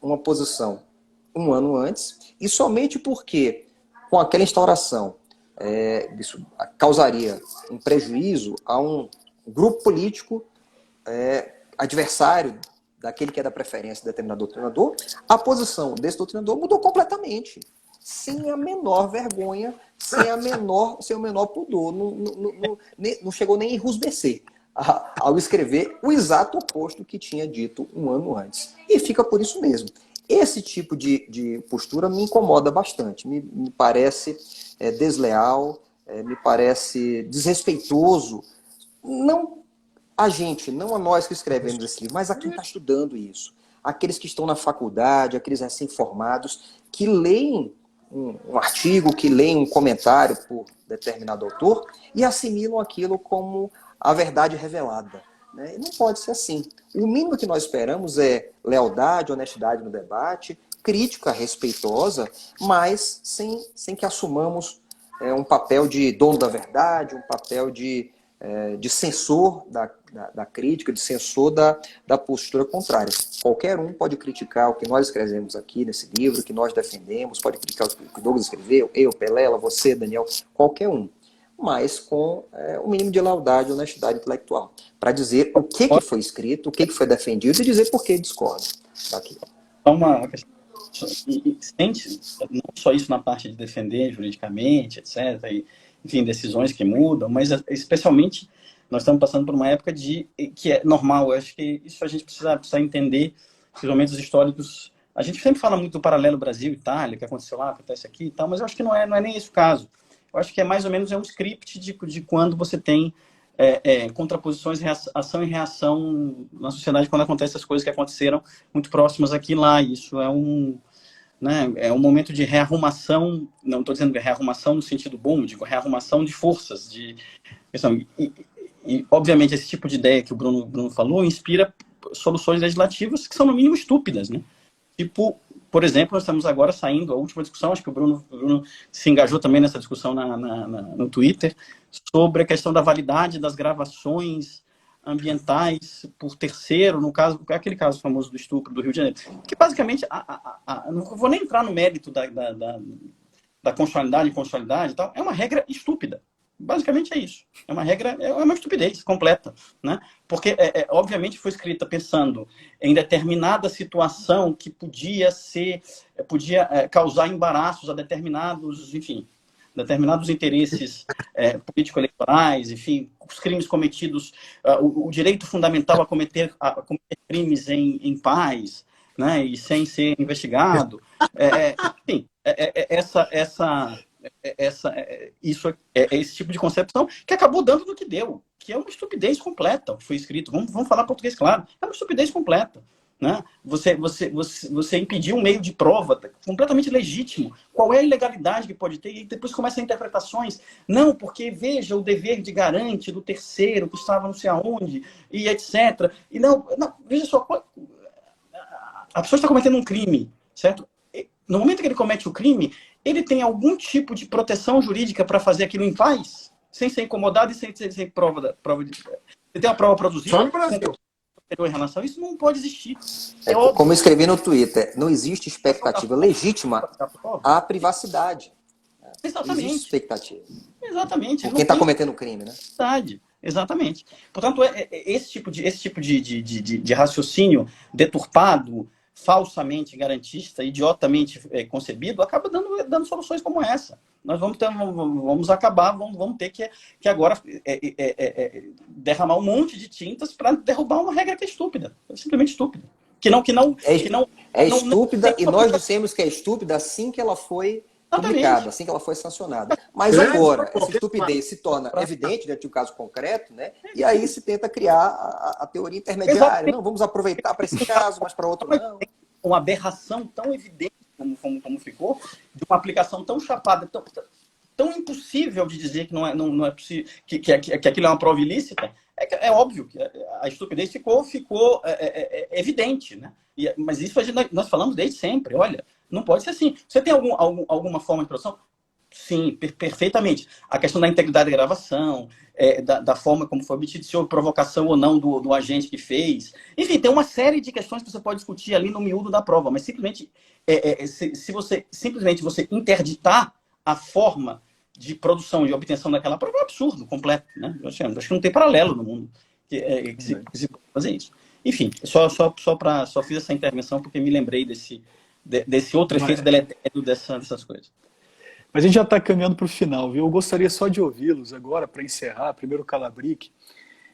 uma posição um ano antes, e somente porque, com aquela instauração, isso causaria um prejuízo a um grupo político adversário daquele que é da preferência de determinado doutrinador, a posição desse doutrinador mudou completamente, sem a menor vergonha, sem o menor pudor, não chegou nem a enrusbecer ao escrever o exato oposto que tinha dito um ano antes. E fica por isso mesmo. Esse tipo de postura me incomoda bastante, me parece desleal, me parece desrespeitoso, não a nós que escrevemos esse livro, mas a quem está estudando isso. Aqueles que estão na faculdade, aqueles recém-formados, que leem um artigo, que leem um comentário por determinado autor e assimilam aquilo como a verdade revelada. Né? E não pode ser assim. O mínimo que nós esperamos é lealdade, honestidade no debate, crítica respeitosa, mas sem que assumamos um papel de dono da verdade, um papel de censor da crítica, de censor da postura contrária. Qualquer um pode criticar o que nós escrevemos aqui nesse livro, o que nós defendemos, pode criticar o que o Douglas escreveu, eu, Pelela, você, Daniel, qualquer um. Mas com o mínimo de lealdade e honestidade intelectual. Para dizer o que foi escrito, o que foi defendido e dizer por que discorda daqui. Uma questão. Não só isso na parte de defender juridicamente, etc., enfim, decisões que mudam, mas especialmente nós estamos passando por uma época que é normal. Eu acho que isso a gente precisa entender, os momentos históricos. A gente sempre fala muito do paralelo Brasil-Itália, que aconteceu lá, acontece aqui e tal, mas eu acho que não é nem esse o caso. Eu acho que é mais ou menos um script de quando você tem contraposições, ação e reação na sociedade, quando acontecem as coisas que aconteceram muito próximas aqui e lá. Isso é um momento de rearrumação, não estou dizendo rearrumação no sentido bom, digo rearrumação de forças. E, obviamente, esse tipo de ideia que o Bruno falou inspira soluções legislativas que são, no mínimo, estúpidas. Né? Tipo, Por exemplo, nós estamos agora saindo, a última discussão, acho que o Bruno se engajou também nessa discussão no Twitter, sobre a questão da validade das gravações ambientais por terceiro, no caso, aquele caso famoso do estupro do Rio de Janeiro. Que basicamente, não vou nem entrar no mérito da constitucionalidade e inconstitucionalidade e tal, é uma regra estúpida. Basicamente é isso. É uma regra, é uma estupidez completa, né? Porque, obviamente, foi escrita pensando em determinada situação que podia causar embaraços a determinados, enfim, determinados interesses político-eleitorais, enfim, os crimes cometidos, o direito fundamental a cometer crimes em paz, né? E sem ser investigado. Enfim, esse tipo de concepção que acabou dando no que deu, que é uma estupidez completa o que foi escrito. Vamos falar português claro. É uma estupidez completa. Né? Você impedir um meio de prova completamente legítimo. Qual é a ilegalidade que pode ter? E depois começam interpretações. Não, porque veja o dever de garante do terceiro que estava não sei aonde, e etc. E não, veja só, a pessoa está cometendo um crime, certo? No momento que ele comete o crime, ele tem algum tipo de proteção jurídica para fazer aquilo em paz, sem ser incomodado e sem prova de... Ele tem uma prova produzida. Só no Brasil. Em relação a isso, não pode existir. Como eu escrevi no Twitter, não existe expectativa legítima à privacidade. Exatamente. Não existe expectativa. Exatamente. Por quem está cometendo o crime, né? Verdade. Exatamente. Portanto, esse tipo de raciocínio deturpado, falsamente garantista, idiotamente concebido, acaba dando soluções como essa. Nós vamos ter que agora derramar um monte de tintas para derrubar uma regra que é estúpida, simplesmente estúpida. É estúpida, e nós dissemos que é estúpida assim que ela foi publicada, assim que ela foi sancionada. Mas agora, essa estupidez se torna evidente diante de um caso concreto, né? E aí se tenta criar a teoria intermediária. Não, vamos aproveitar para esse caso, mas para outro não. Uma aberração tão evidente como ficou, de uma aplicação tão chapada, tão impossível de dizer que não é possível, que aquilo é uma prova ilícita, é óbvio que a estupidez ficou evidente, né? Mas isso nós falamos desde sempre. Olha, não pode ser assim. Você tem alguma forma de produção? Sim, perfeitamente. A questão da integridade da gravação, da forma como foi obtido, se houve provocação ou não do agente que fez. Enfim, tem uma série de questões que você pode discutir ali no miúdo da prova, mas simplesmente, se você interditar a forma de produção e obtenção daquela prova, é um absurdo completo. Né? Acho que não tem paralelo no mundo que se pode fazer isso. Enfim, só fiz essa intervenção porque me lembrei desse outro efeito deletério dessas coisas. Mas a gente já está caminhando para o final, viu? Eu gostaria só de ouvi-los agora, para encerrar, primeiro o Calabric.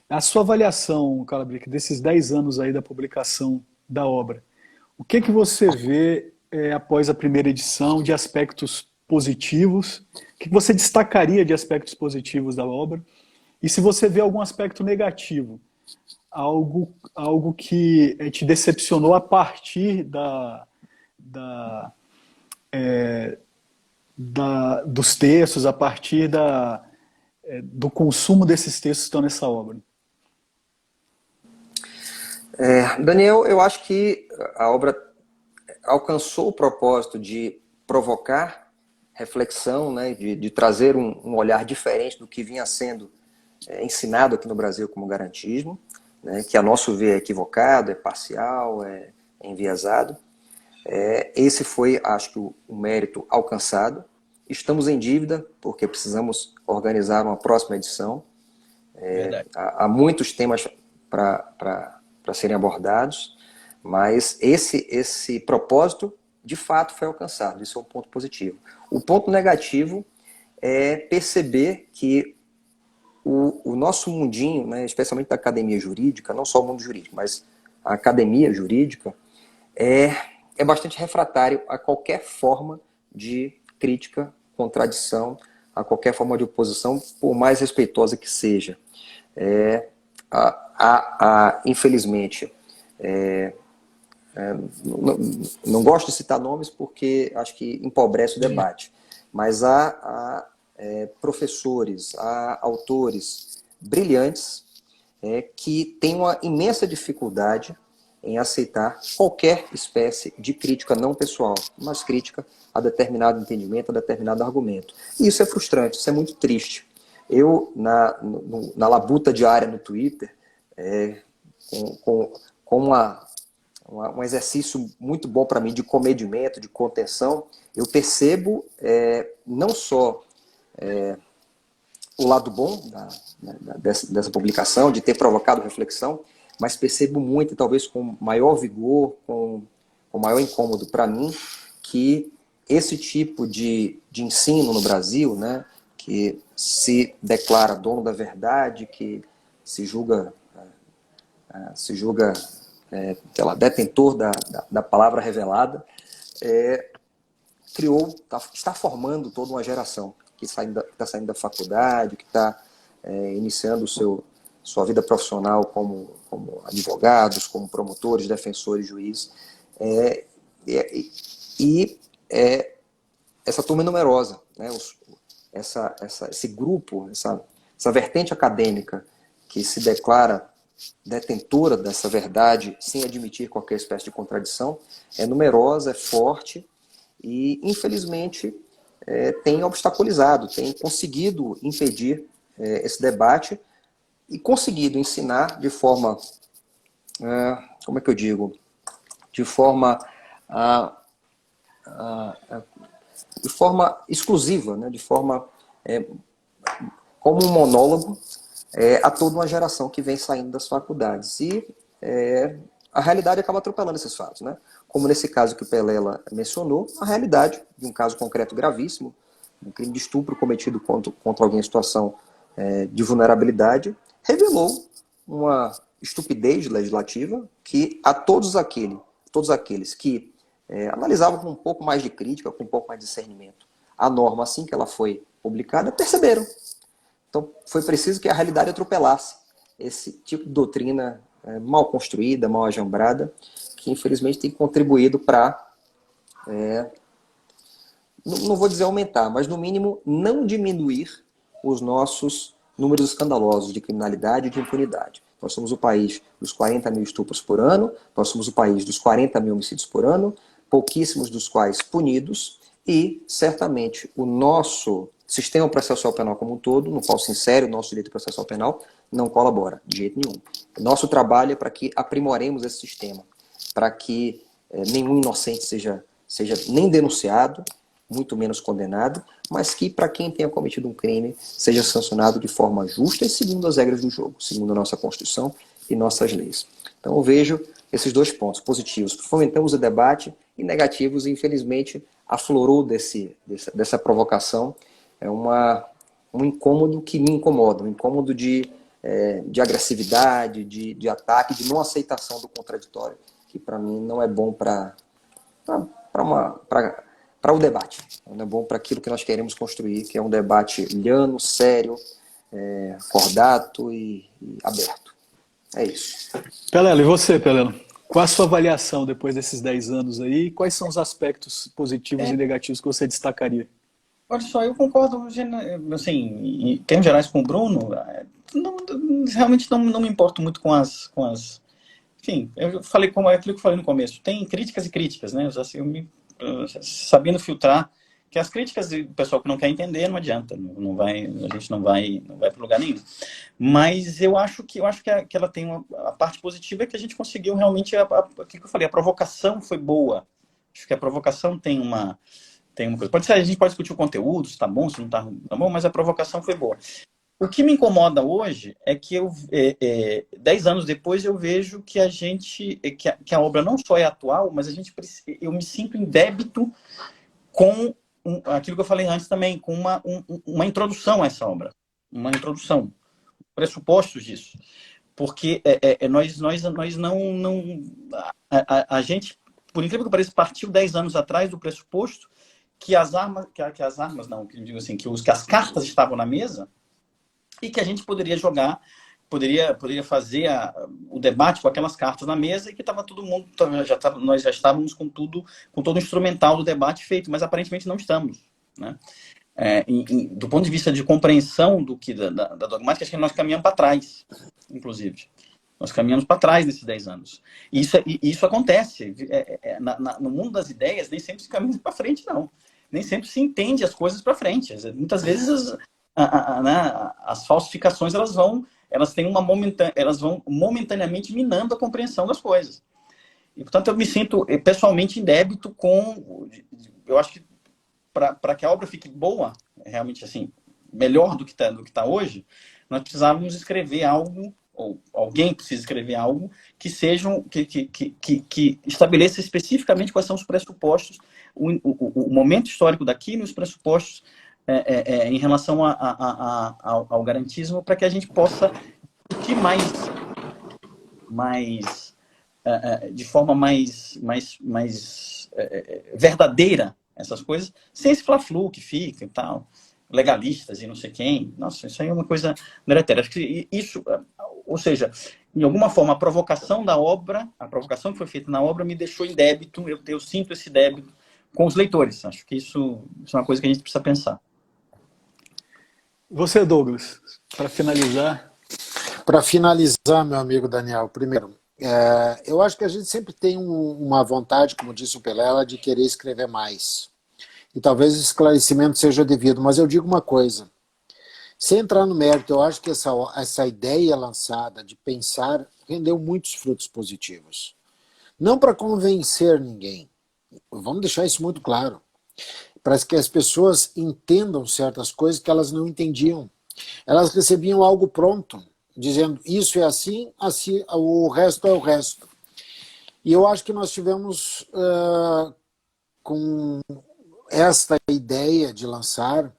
A sua avaliação, Calabric, desses 10 anos aí da publicação da obra. O que você vê após a primeira edição de aspectos positivos? O que você destacaria de aspectos positivos da obra? E se você vê algum aspecto negativo, algo que te decepcionou a partir dos textos, a partir do consumo desses textos que estão nessa obra? Daniel, eu acho que a obra alcançou o propósito de provocar reflexão, né, de trazer um olhar diferente do que vinha sendo ensinado aqui no Brasil como garantismo, né, que a nosso ver é equivocado, é parcial, é enviesado. Esse foi, acho que, o mérito alcançado. Estamos em dívida, porque precisamos organizar uma próxima edição. Há muitos temas para serem abordados, mas esse propósito, de fato, foi alcançado. Isso é um ponto positivo. O ponto negativo é perceber que o nosso mundinho, né, especialmente da academia jurídica, não só o mundo jurídico, mas a academia jurídica, é bastante refratário a qualquer forma de crítica, contradição, a qualquer forma de oposição, por mais respeitosa que seja. Infelizmente, não gosto de citar nomes porque acho que empobrece o debate, mas há professores, há autores brilhantes que têm uma imensa dificuldade em aceitar qualquer espécie de crítica não pessoal, mas crítica a determinado entendimento, a determinado argumento. E isso é frustrante, isso é muito triste. Eu, na labuta diária no Twitter, com um exercício muito bom para mim de comedimento, de contenção, eu percebo não só o lado bom dessa publicação, de ter provocado reflexão, mas percebo muito, e talvez com maior vigor, com maior incômodo para mim, que esse tipo de ensino no Brasil, né, que se declara dono da verdade, que se julga sei lá, detentor da palavra revelada, está formando toda uma geração que está saindo da faculdade, que está iniciando sua vida profissional como advogados, como promotores, defensores, juízes. Essa turma é numerosa, né? Esse grupo, essa vertente acadêmica que se declara detentora dessa verdade sem admitir qualquer espécie de contradição, é numerosa, é forte e, infelizmente, tem obstaculizado, tem conseguido impedir esse debate e conseguido ensinar de forma, como é que eu digo, de forma exclusiva, né? De forma como um monólogo a toda uma geração que vem saindo das faculdades. E a realidade acaba atropelando esses fatos, né? Como nesse caso que o Pelela mencionou, a realidade de um caso concreto gravíssimo, um crime de estupro cometido contra alguém em situação de vulnerabilidade, revelou uma estupidez legislativa que a todos aqueles que analisavam com um pouco mais de crítica, com um pouco mais de discernimento, a norma assim que ela foi publicada, perceberam. Então foi preciso que a realidade atropelasse esse tipo de doutrina mal construída, mal ajambrada, que infelizmente tem contribuído para, não vou dizer aumentar, mas no mínimo não diminuir os nossos números escandalosos de criminalidade e de impunidade. Nós somos o país dos 40 mil estupros por ano, nós somos o país dos 40 mil homicídios por ano, pouquíssimos dos quais punidos, e certamente o nosso sistema processual penal como um todo, no qual se insere o nosso direito processual penal, não colabora de jeito nenhum. Nosso trabalho é para que aprimoremos esse sistema, para que nenhum inocente seja nem denunciado, muito menos condenado, mas que para quem tenha cometido um crime seja sancionado de forma justa e segundo as regras do jogo, segundo a nossa Constituição e nossas leis. Então eu vejo esses dois pontos positivos. Fomentamos o debate e negativos, e infelizmente aflorou dessa provocação um incômodo que me incomoda, um incômodo de agressividade, de ataque, de não aceitação do contraditório, que para mim não é bom para o debate, não é bom para aquilo que nós queremos construir, que é um debate llano, sério, cordato e aberto. É isso. Pelela, e você, Pelela? Qual a sua avaliação depois desses 10 anos aí? Quais são os aspectos positivos e negativos que você destacaria? Olha só, eu concordo, assim, em termos gerais com o Bruno, realmente não me importo muito com as... Enfim, eu falei como é aquilo que eu falei no começo, tem críticas e críticas, né? Assim, sabendo filtrar, que as críticas do pessoal que não quer entender não adianta, a gente não vai para lugar nenhum. Mas eu acho que ela tem a parte positiva é que a gente conseguiu realmente, aquilo que eu falei, a provocação foi boa. Acho que a provocação tem uma coisa. A gente pode discutir o conteúdo, se está bom, se não está bom, mas a provocação foi boa. O que me incomoda hoje é que 10 anos depois eu vejo que a obra não só é atual, mas eu me sinto em débito com aquilo que eu falei antes também, com uma introdução a essa obra, uma introdução, pressupostos disso, porque nós não a gente, por incrível que pareça, partiu 10 anos atrás do pressuposto que as cartas estavam na mesa e que a gente poderia jogar, poderia fazer o debate com aquelas cartas na mesa e que estava todo mundo, nós já estávamos com todo o instrumental do debate feito, mas aparentemente não estamos, né? Do ponto de vista de compreensão da dogmática, acho que nós caminhamos para trás, inclusive. Nós caminhamos para trás nesses 10 anos. E isso acontece. No mundo das ideias, nem sempre se caminha para frente, não. Nem sempre se entende as coisas para frente. Muitas vezes né, as falsificações elas vão momentaneamente minando a compreensão das coisas. E, portanto, eu me sinto pessoalmente em débito com... Eu acho que para que a obra fique boa, realmente assim, melhor do que tá hoje, nós precisávamos escrever algo, ou alguém precisa escrever algo que estabeleça especificamente quais são os pressupostos, o momento histórico daquilo e os pressupostos em relação ao garantismo, para que a gente possa discutir de forma mais verdadeira essas coisas, sem esse fla-flu que fica e tal, legalistas e não sei quem. Nossa, isso aí é uma coisa deletéria. Acho que isso, ou seja, em alguma forma, a provocação da obra, a provocação que foi feita na obra me deixou em débito, eu sinto esse débito com os leitores. Acho que isso é uma coisa que a gente precisa pensar. Você, Douglas, para finalizar? Para finalizar, meu amigo Daniel, primeiro, eu acho que a gente sempre tem uma vontade, como disse o Pelela, de querer escrever mais. E talvez o esclarecimento seja devido, mas eu digo uma coisa. Sem entrar no mérito, eu acho que essa ideia lançada de pensar rendeu muitos frutos positivos. Não para convencer ninguém, vamos deixar isso muito claro, para que as pessoas entendam certas coisas que elas não entendiam. Elas recebiam algo pronto, dizendo isso é assim, assim, o resto é o resto. E eu acho que nós tivemos com esta ideia de lançar,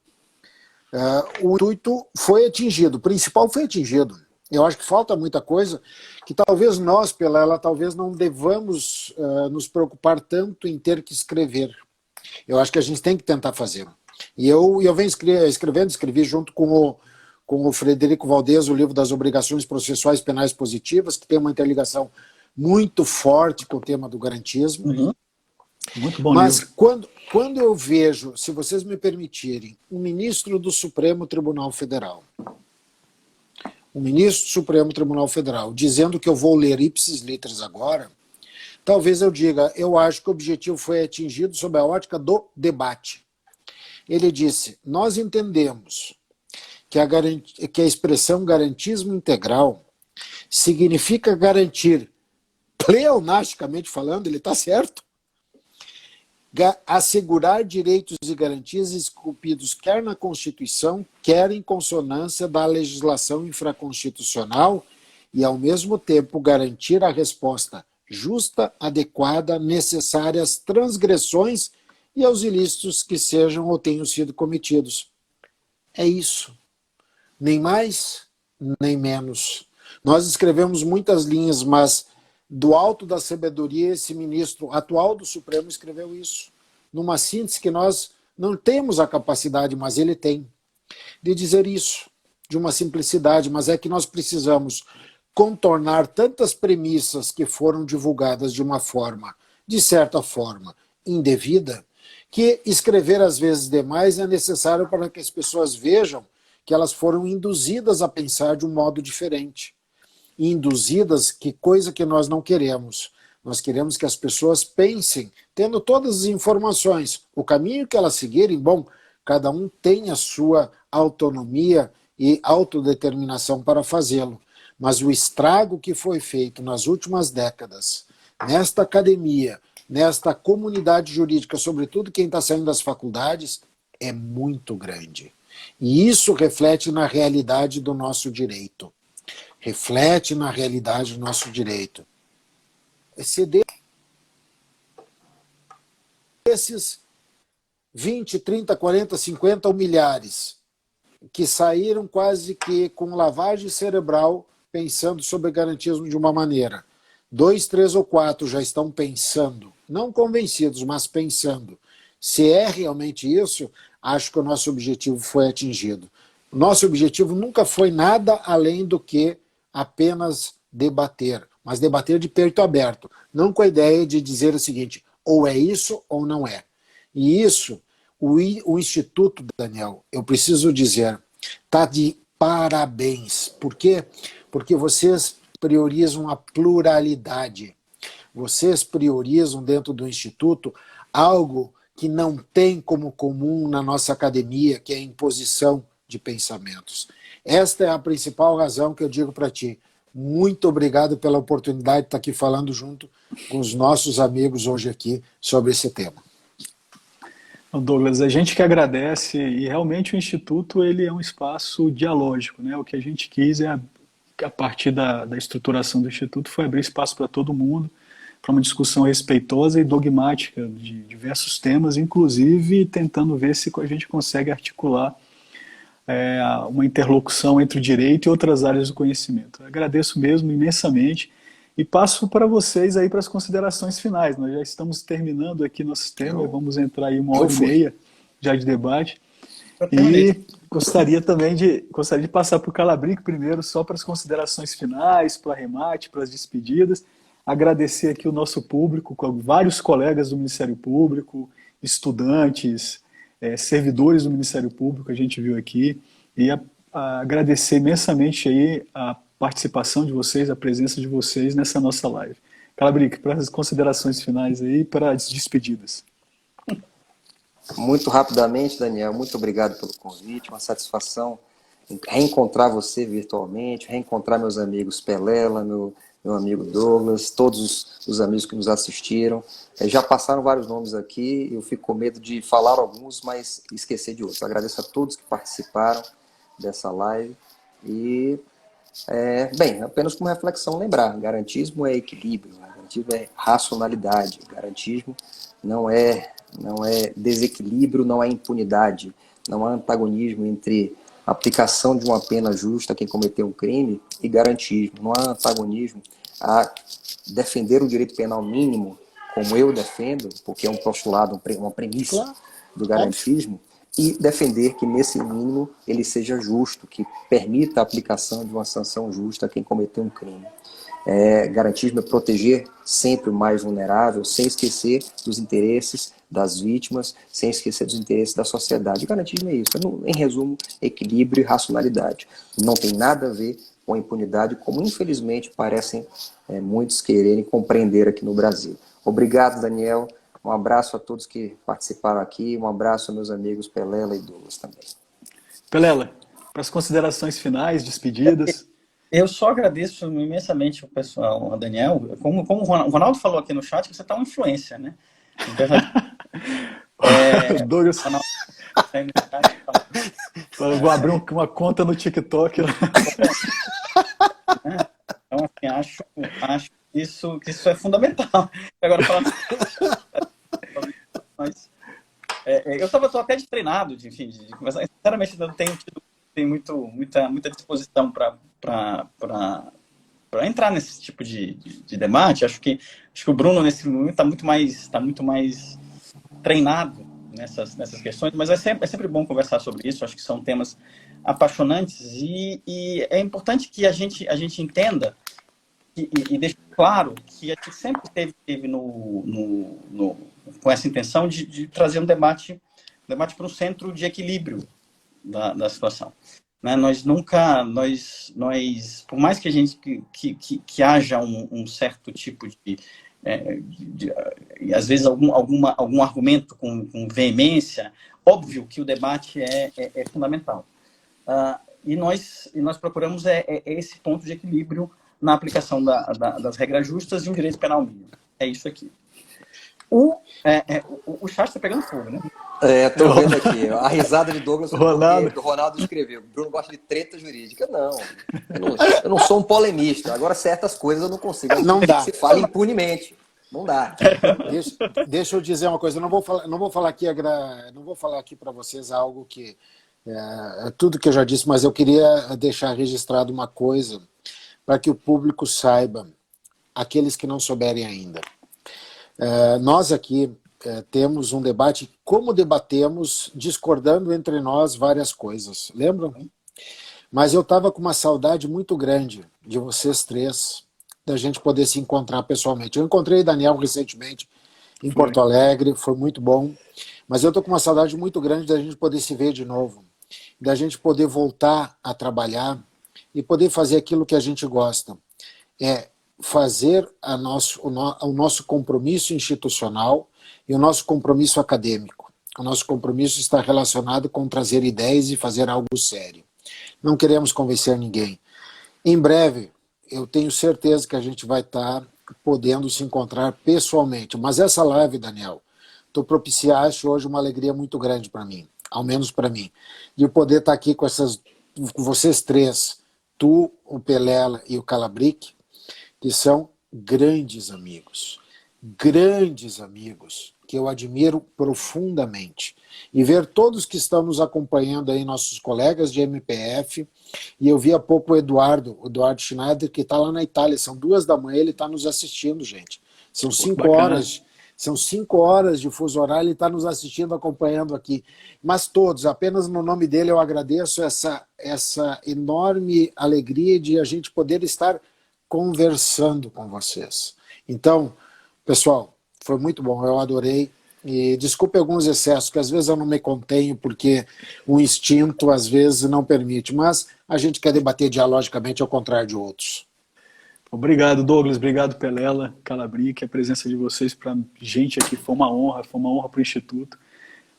o intuito foi atingido, o principal foi atingido. Eu acho que falta muita coisa que talvez nós, talvez não devamos nos preocupar tanto em ter que escrever. Eu acho que a gente tem que tentar fazer. E eu venho escrevi junto com o Frederico Valdez o livro das obrigações processuais penais positivas, que tem uma interligação muito forte com o tema do garantismo. Uhum. Muito bom Mas livro. quando eu vejo, se vocês me permitirem, um ministro do Supremo Tribunal Federal, dizendo que eu vou ler ipsis literis agora, talvez eu diga, eu acho que o objetivo foi atingido sob a ótica do debate. Ele disse, nós entendemos que a expressão garantismo integral significa garantir, pleonasticamente falando, ele está certo, assegurar direitos e garantias esculpidos quer na Constituição, quer em consonância da legislação infraconstitucional e, ao mesmo tempo, garantir a resposta justa, adequada, necessária às transgressões e aos ilícitos que sejam ou tenham sido cometidos. É isso. Nem mais, nem menos. Nós escrevemos muitas linhas, mas do alto da sabedoria, esse ministro atual do Supremo escreveu isso, numa síntese que nós não temos a capacidade, mas ele tem, de dizer isso, de uma simplicidade, mas é que nós precisamos contornar tantas premissas que foram divulgadas de uma forma, de certa forma, indevida, que escrever às vezes demais é necessário para que as pessoas vejam que elas foram induzidas a pensar de um modo diferente. Induzidas, que coisa que nós não queremos. Nós queremos que as pessoas pensem, tendo todas as informações, o caminho que elas seguirem, bom, cada um tem a sua autonomia e autodeterminação para fazê-lo. Mas o estrago que foi feito nas últimas décadas, nesta academia, nesta comunidade jurídica, sobretudo quem está saindo das faculdades, é muito grande. E isso reflete na realidade do nosso direito. Reflete na realidade do nosso direito. Esses 20, 30, 40, 50 ou milhares que saíram quase que com lavagem cerebral pensando sobre garantismo de uma maneira. 2, 3 ou 4 já estão pensando, não convencidos, mas pensando. Se é realmente isso, acho que o nosso objetivo foi atingido. O nosso objetivo nunca foi nada além do que apenas debater, mas debater de peito aberto, não com a ideia de dizer o seguinte, ou é isso ou não é. E isso, o Instituto, Daniel, eu preciso dizer, está de parabéns. Por quê? Porque vocês priorizam a pluralidade. Vocês priorizam dentro do Instituto algo que não tem como comum na nossa academia, que é a imposição de pensamentos. Esta é a principal razão que eu digo para ti. Muito obrigado pela oportunidade de estar aqui falando junto com os nossos amigos hoje aqui sobre esse tema. Douglas, a gente que agradece, e realmente o Instituto ele é um espaço dialógico, né? O que a gente quis a partir da estruturação do Instituto, foi abrir espaço para todo mundo, para uma discussão respeitosa e dogmática de diversos temas, inclusive tentando ver se a gente consegue articular uma interlocução entre o direito e outras áreas do conhecimento. Eu agradeço mesmo imensamente e passo para vocês aí para as considerações finais. Nós já estamos terminando aqui nosso tema, vamos entrar aí 1h30 já de debate. E gostaria de passar para o Calabrico primeiro, só para as considerações finais, para o arremate, para as despedidas. Agradecer aqui o nosso público, com vários colegas do Ministério Público, estudantes, servidores do Ministério Público, a gente viu aqui, e agradecer imensamente aí a participação de vocês, a presença de vocês nessa nossa live. Calabrico, para as considerações finais aí, para as despedidas. Muito rapidamente, Daniel, muito obrigado pelo convite, uma satisfação reencontrar você virtualmente, reencontrar meus amigos Pelela, meu amigo Douglas, todos os amigos que nos assistiram. Já passaram vários nomes aqui, eu fico com medo de falar alguns, mas esquecer de outros. Agradeço a todos que participaram dessa live e, bem, apenas como reflexão lembrar, garantismo é equilíbrio, garantismo é racionalidade, garantismo não é desequilíbrio, não é impunidade, não há antagonismo entre a aplicação de uma pena justa a quem cometeu um crime e garantismo. Não há antagonismo a defender o direito penal mínimo, como eu defendo, porque é um postulado, uma premissa do garantismo, e defender que nesse mínimo ele seja justo, que permita a aplicação de uma sanção justa a quem cometeu um crime. Garantismo é proteger sempre o mais vulnerável, sem esquecer dos interesses das vítimas, sem esquecer dos interesses da sociedade. O garantismo é isso, em resumo, equilíbrio e racionalidade. Não tem nada a ver com a impunidade, como infelizmente parecem muitos quererem compreender aqui no Brasil. Obrigado, Daniel. Um abraço a todos que participaram aqui, um abraço a meus amigos Pelela e Douglas também. Pelela, para as considerações finais, despedidas. Eu só agradeço imensamente o pessoal, o Daniel. Como o Ronaldo falou aqui no chat, que você está uma influência, né? Douglas, vou abrir uma conta no TikTok. Então, assim, acho que isso é fundamental. Agora, mas eu tô até de treinado, de conversar. Sinceramente, eu tenho muita disposição para entrar nesse tipo de debate. Acho que o Bruno, nesse momento, está muito mais treinado nessas questões, mas é sempre bom conversar sobre isso. Acho que são temas apaixonantes e é importante que a gente entenda e deixe claro que a gente sempre teve com essa intenção de trazer um debate para um centro de equilíbrio da situação. Né? Por mais que a gente que haja um certo tipo de às vezes algum argumento com veemência, óbvio que o debate é fundamental. E nós procuramos esse ponto de equilíbrio na aplicação das regras justas e um direito penal mínimo. É isso aqui. O chat está pegando fogo, né? Tô vendo aqui. A risada de Douglas foi Ronaldo. o Ronaldo escreveu. Bruno gosta de treta jurídica. Não. Eu não sou um polemista. Agora, certas coisas eu não consigo. Não dá. Se fala impunemente. Não dá. Deixa eu dizer uma coisa. Eu não vou falar aqui para vocês algo que é tudo que eu já disse, mas eu queria deixar registrado uma coisa para que o público saiba, aqueles que não souberem ainda. Nós aqui temos um debate, como debatemos, discordando entre nós várias coisas, lembram? Mas eu estava com uma saudade muito grande de vocês três, da gente poder se encontrar pessoalmente. Eu encontrei Daniel recentemente em Porto Alegre, foi muito bom, mas eu estou com uma saudade muito grande da gente poder se ver de novo, da gente poder voltar a trabalhar e poder fazer aquilo que a gente gosta. é fazer o nosso compromisso institucional e o nosso compromisso acadêmico. O nosso compromisso está relacionado com trazer ideias e fazer algo sério. Não queremos convencer ninguém. Em breve, eu tenho certeza que a gente vai estar podendo se encontrar pessoalmente. Mas essa live, Daniel, tu propiciaste hoje uma alegria muito grande para mim, ao menos para mim, de poder estar aqui com vocês três, tu, o Pelela e o Calabric, que são grandes amigos, que eu admiro profundamente. E ver todos que estão nos acompanhando aí, nossos colegas de MPF, e eu vi há pouco o Eduardo Schneider, que está lá na Itália, são 2 da manhã, ele está nos assistindo, gente. São 5 horas, são 5 horas de fuso horário, ele está nos assistindo, acompanhando aqui. Mas todos, apenas no nome dele eu agradeço essa enorme alegria de a gente poder estar conversando com vocês. Então, pessoal, foi muito bom, eu adorei. E desculpe alguns excessos, que às vezes eu não me contenho, porque o instinto às vezes não permite, mas a gente quer debater dialogicamente ao contrário de outros. Obrigado, Douglas, obrigado, Pelela, Calabric, a presença de vocês para a gente aqui foi uma honra para o Instituto.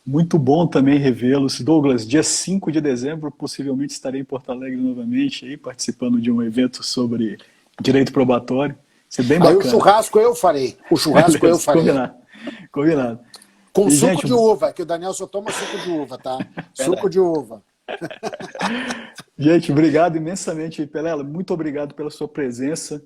Muito bom também revê-los. Douglas, dia 5 de dezembro, possivelmente estarei em Porto Alegre novamente, aí, participando de um evento sobre direito probatório. Isso é bem bacana. Aí o churrasco eu farei. Combinado. Com suco de uva, que o Daniel só toma suco de uva, tá? Suco de uva. Gente, obrigado imensamente, Pelela. Muito obrigado pela sua presença.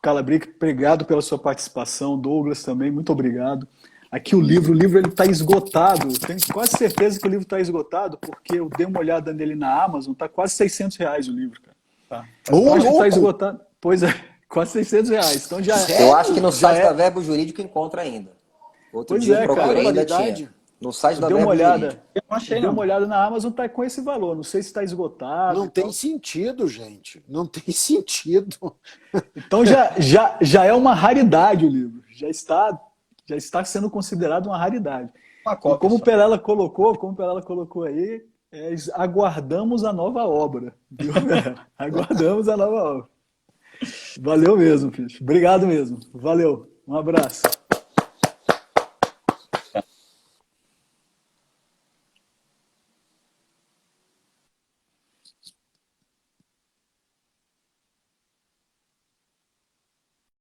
Calabric, obrigado pela sua participação. Douglas também, muito obrigado. Aqui o livro ele está esgotado. Tenho quase certeza que o livro está esgotado, porque eu dei uma olhada nele na Amazon, está quase R$600 o livro, cara. Tá. Acho que está esgotado. Pois é, quase R$600. Então já Eu acho que no site da Verbo Jurídico encontra ainda. Outro dia eu procurei, ainda tinha. No site da Verbo Jurídico. Eu não achei, Deu uma olhada na Amazon, tá com esse valor. Não sei se está esgotado. Não tem sentido, gente. Não tem sentido. Então já é uma raridade o livro. Já está sendo considerado uma raridade. Como o Pelela colocou aí, aguardamos a nova obra. Viu, aguardamos a nova obra. Valeu mesmo, Fisch. Obrigado mesmo. Valeu. Um abraço.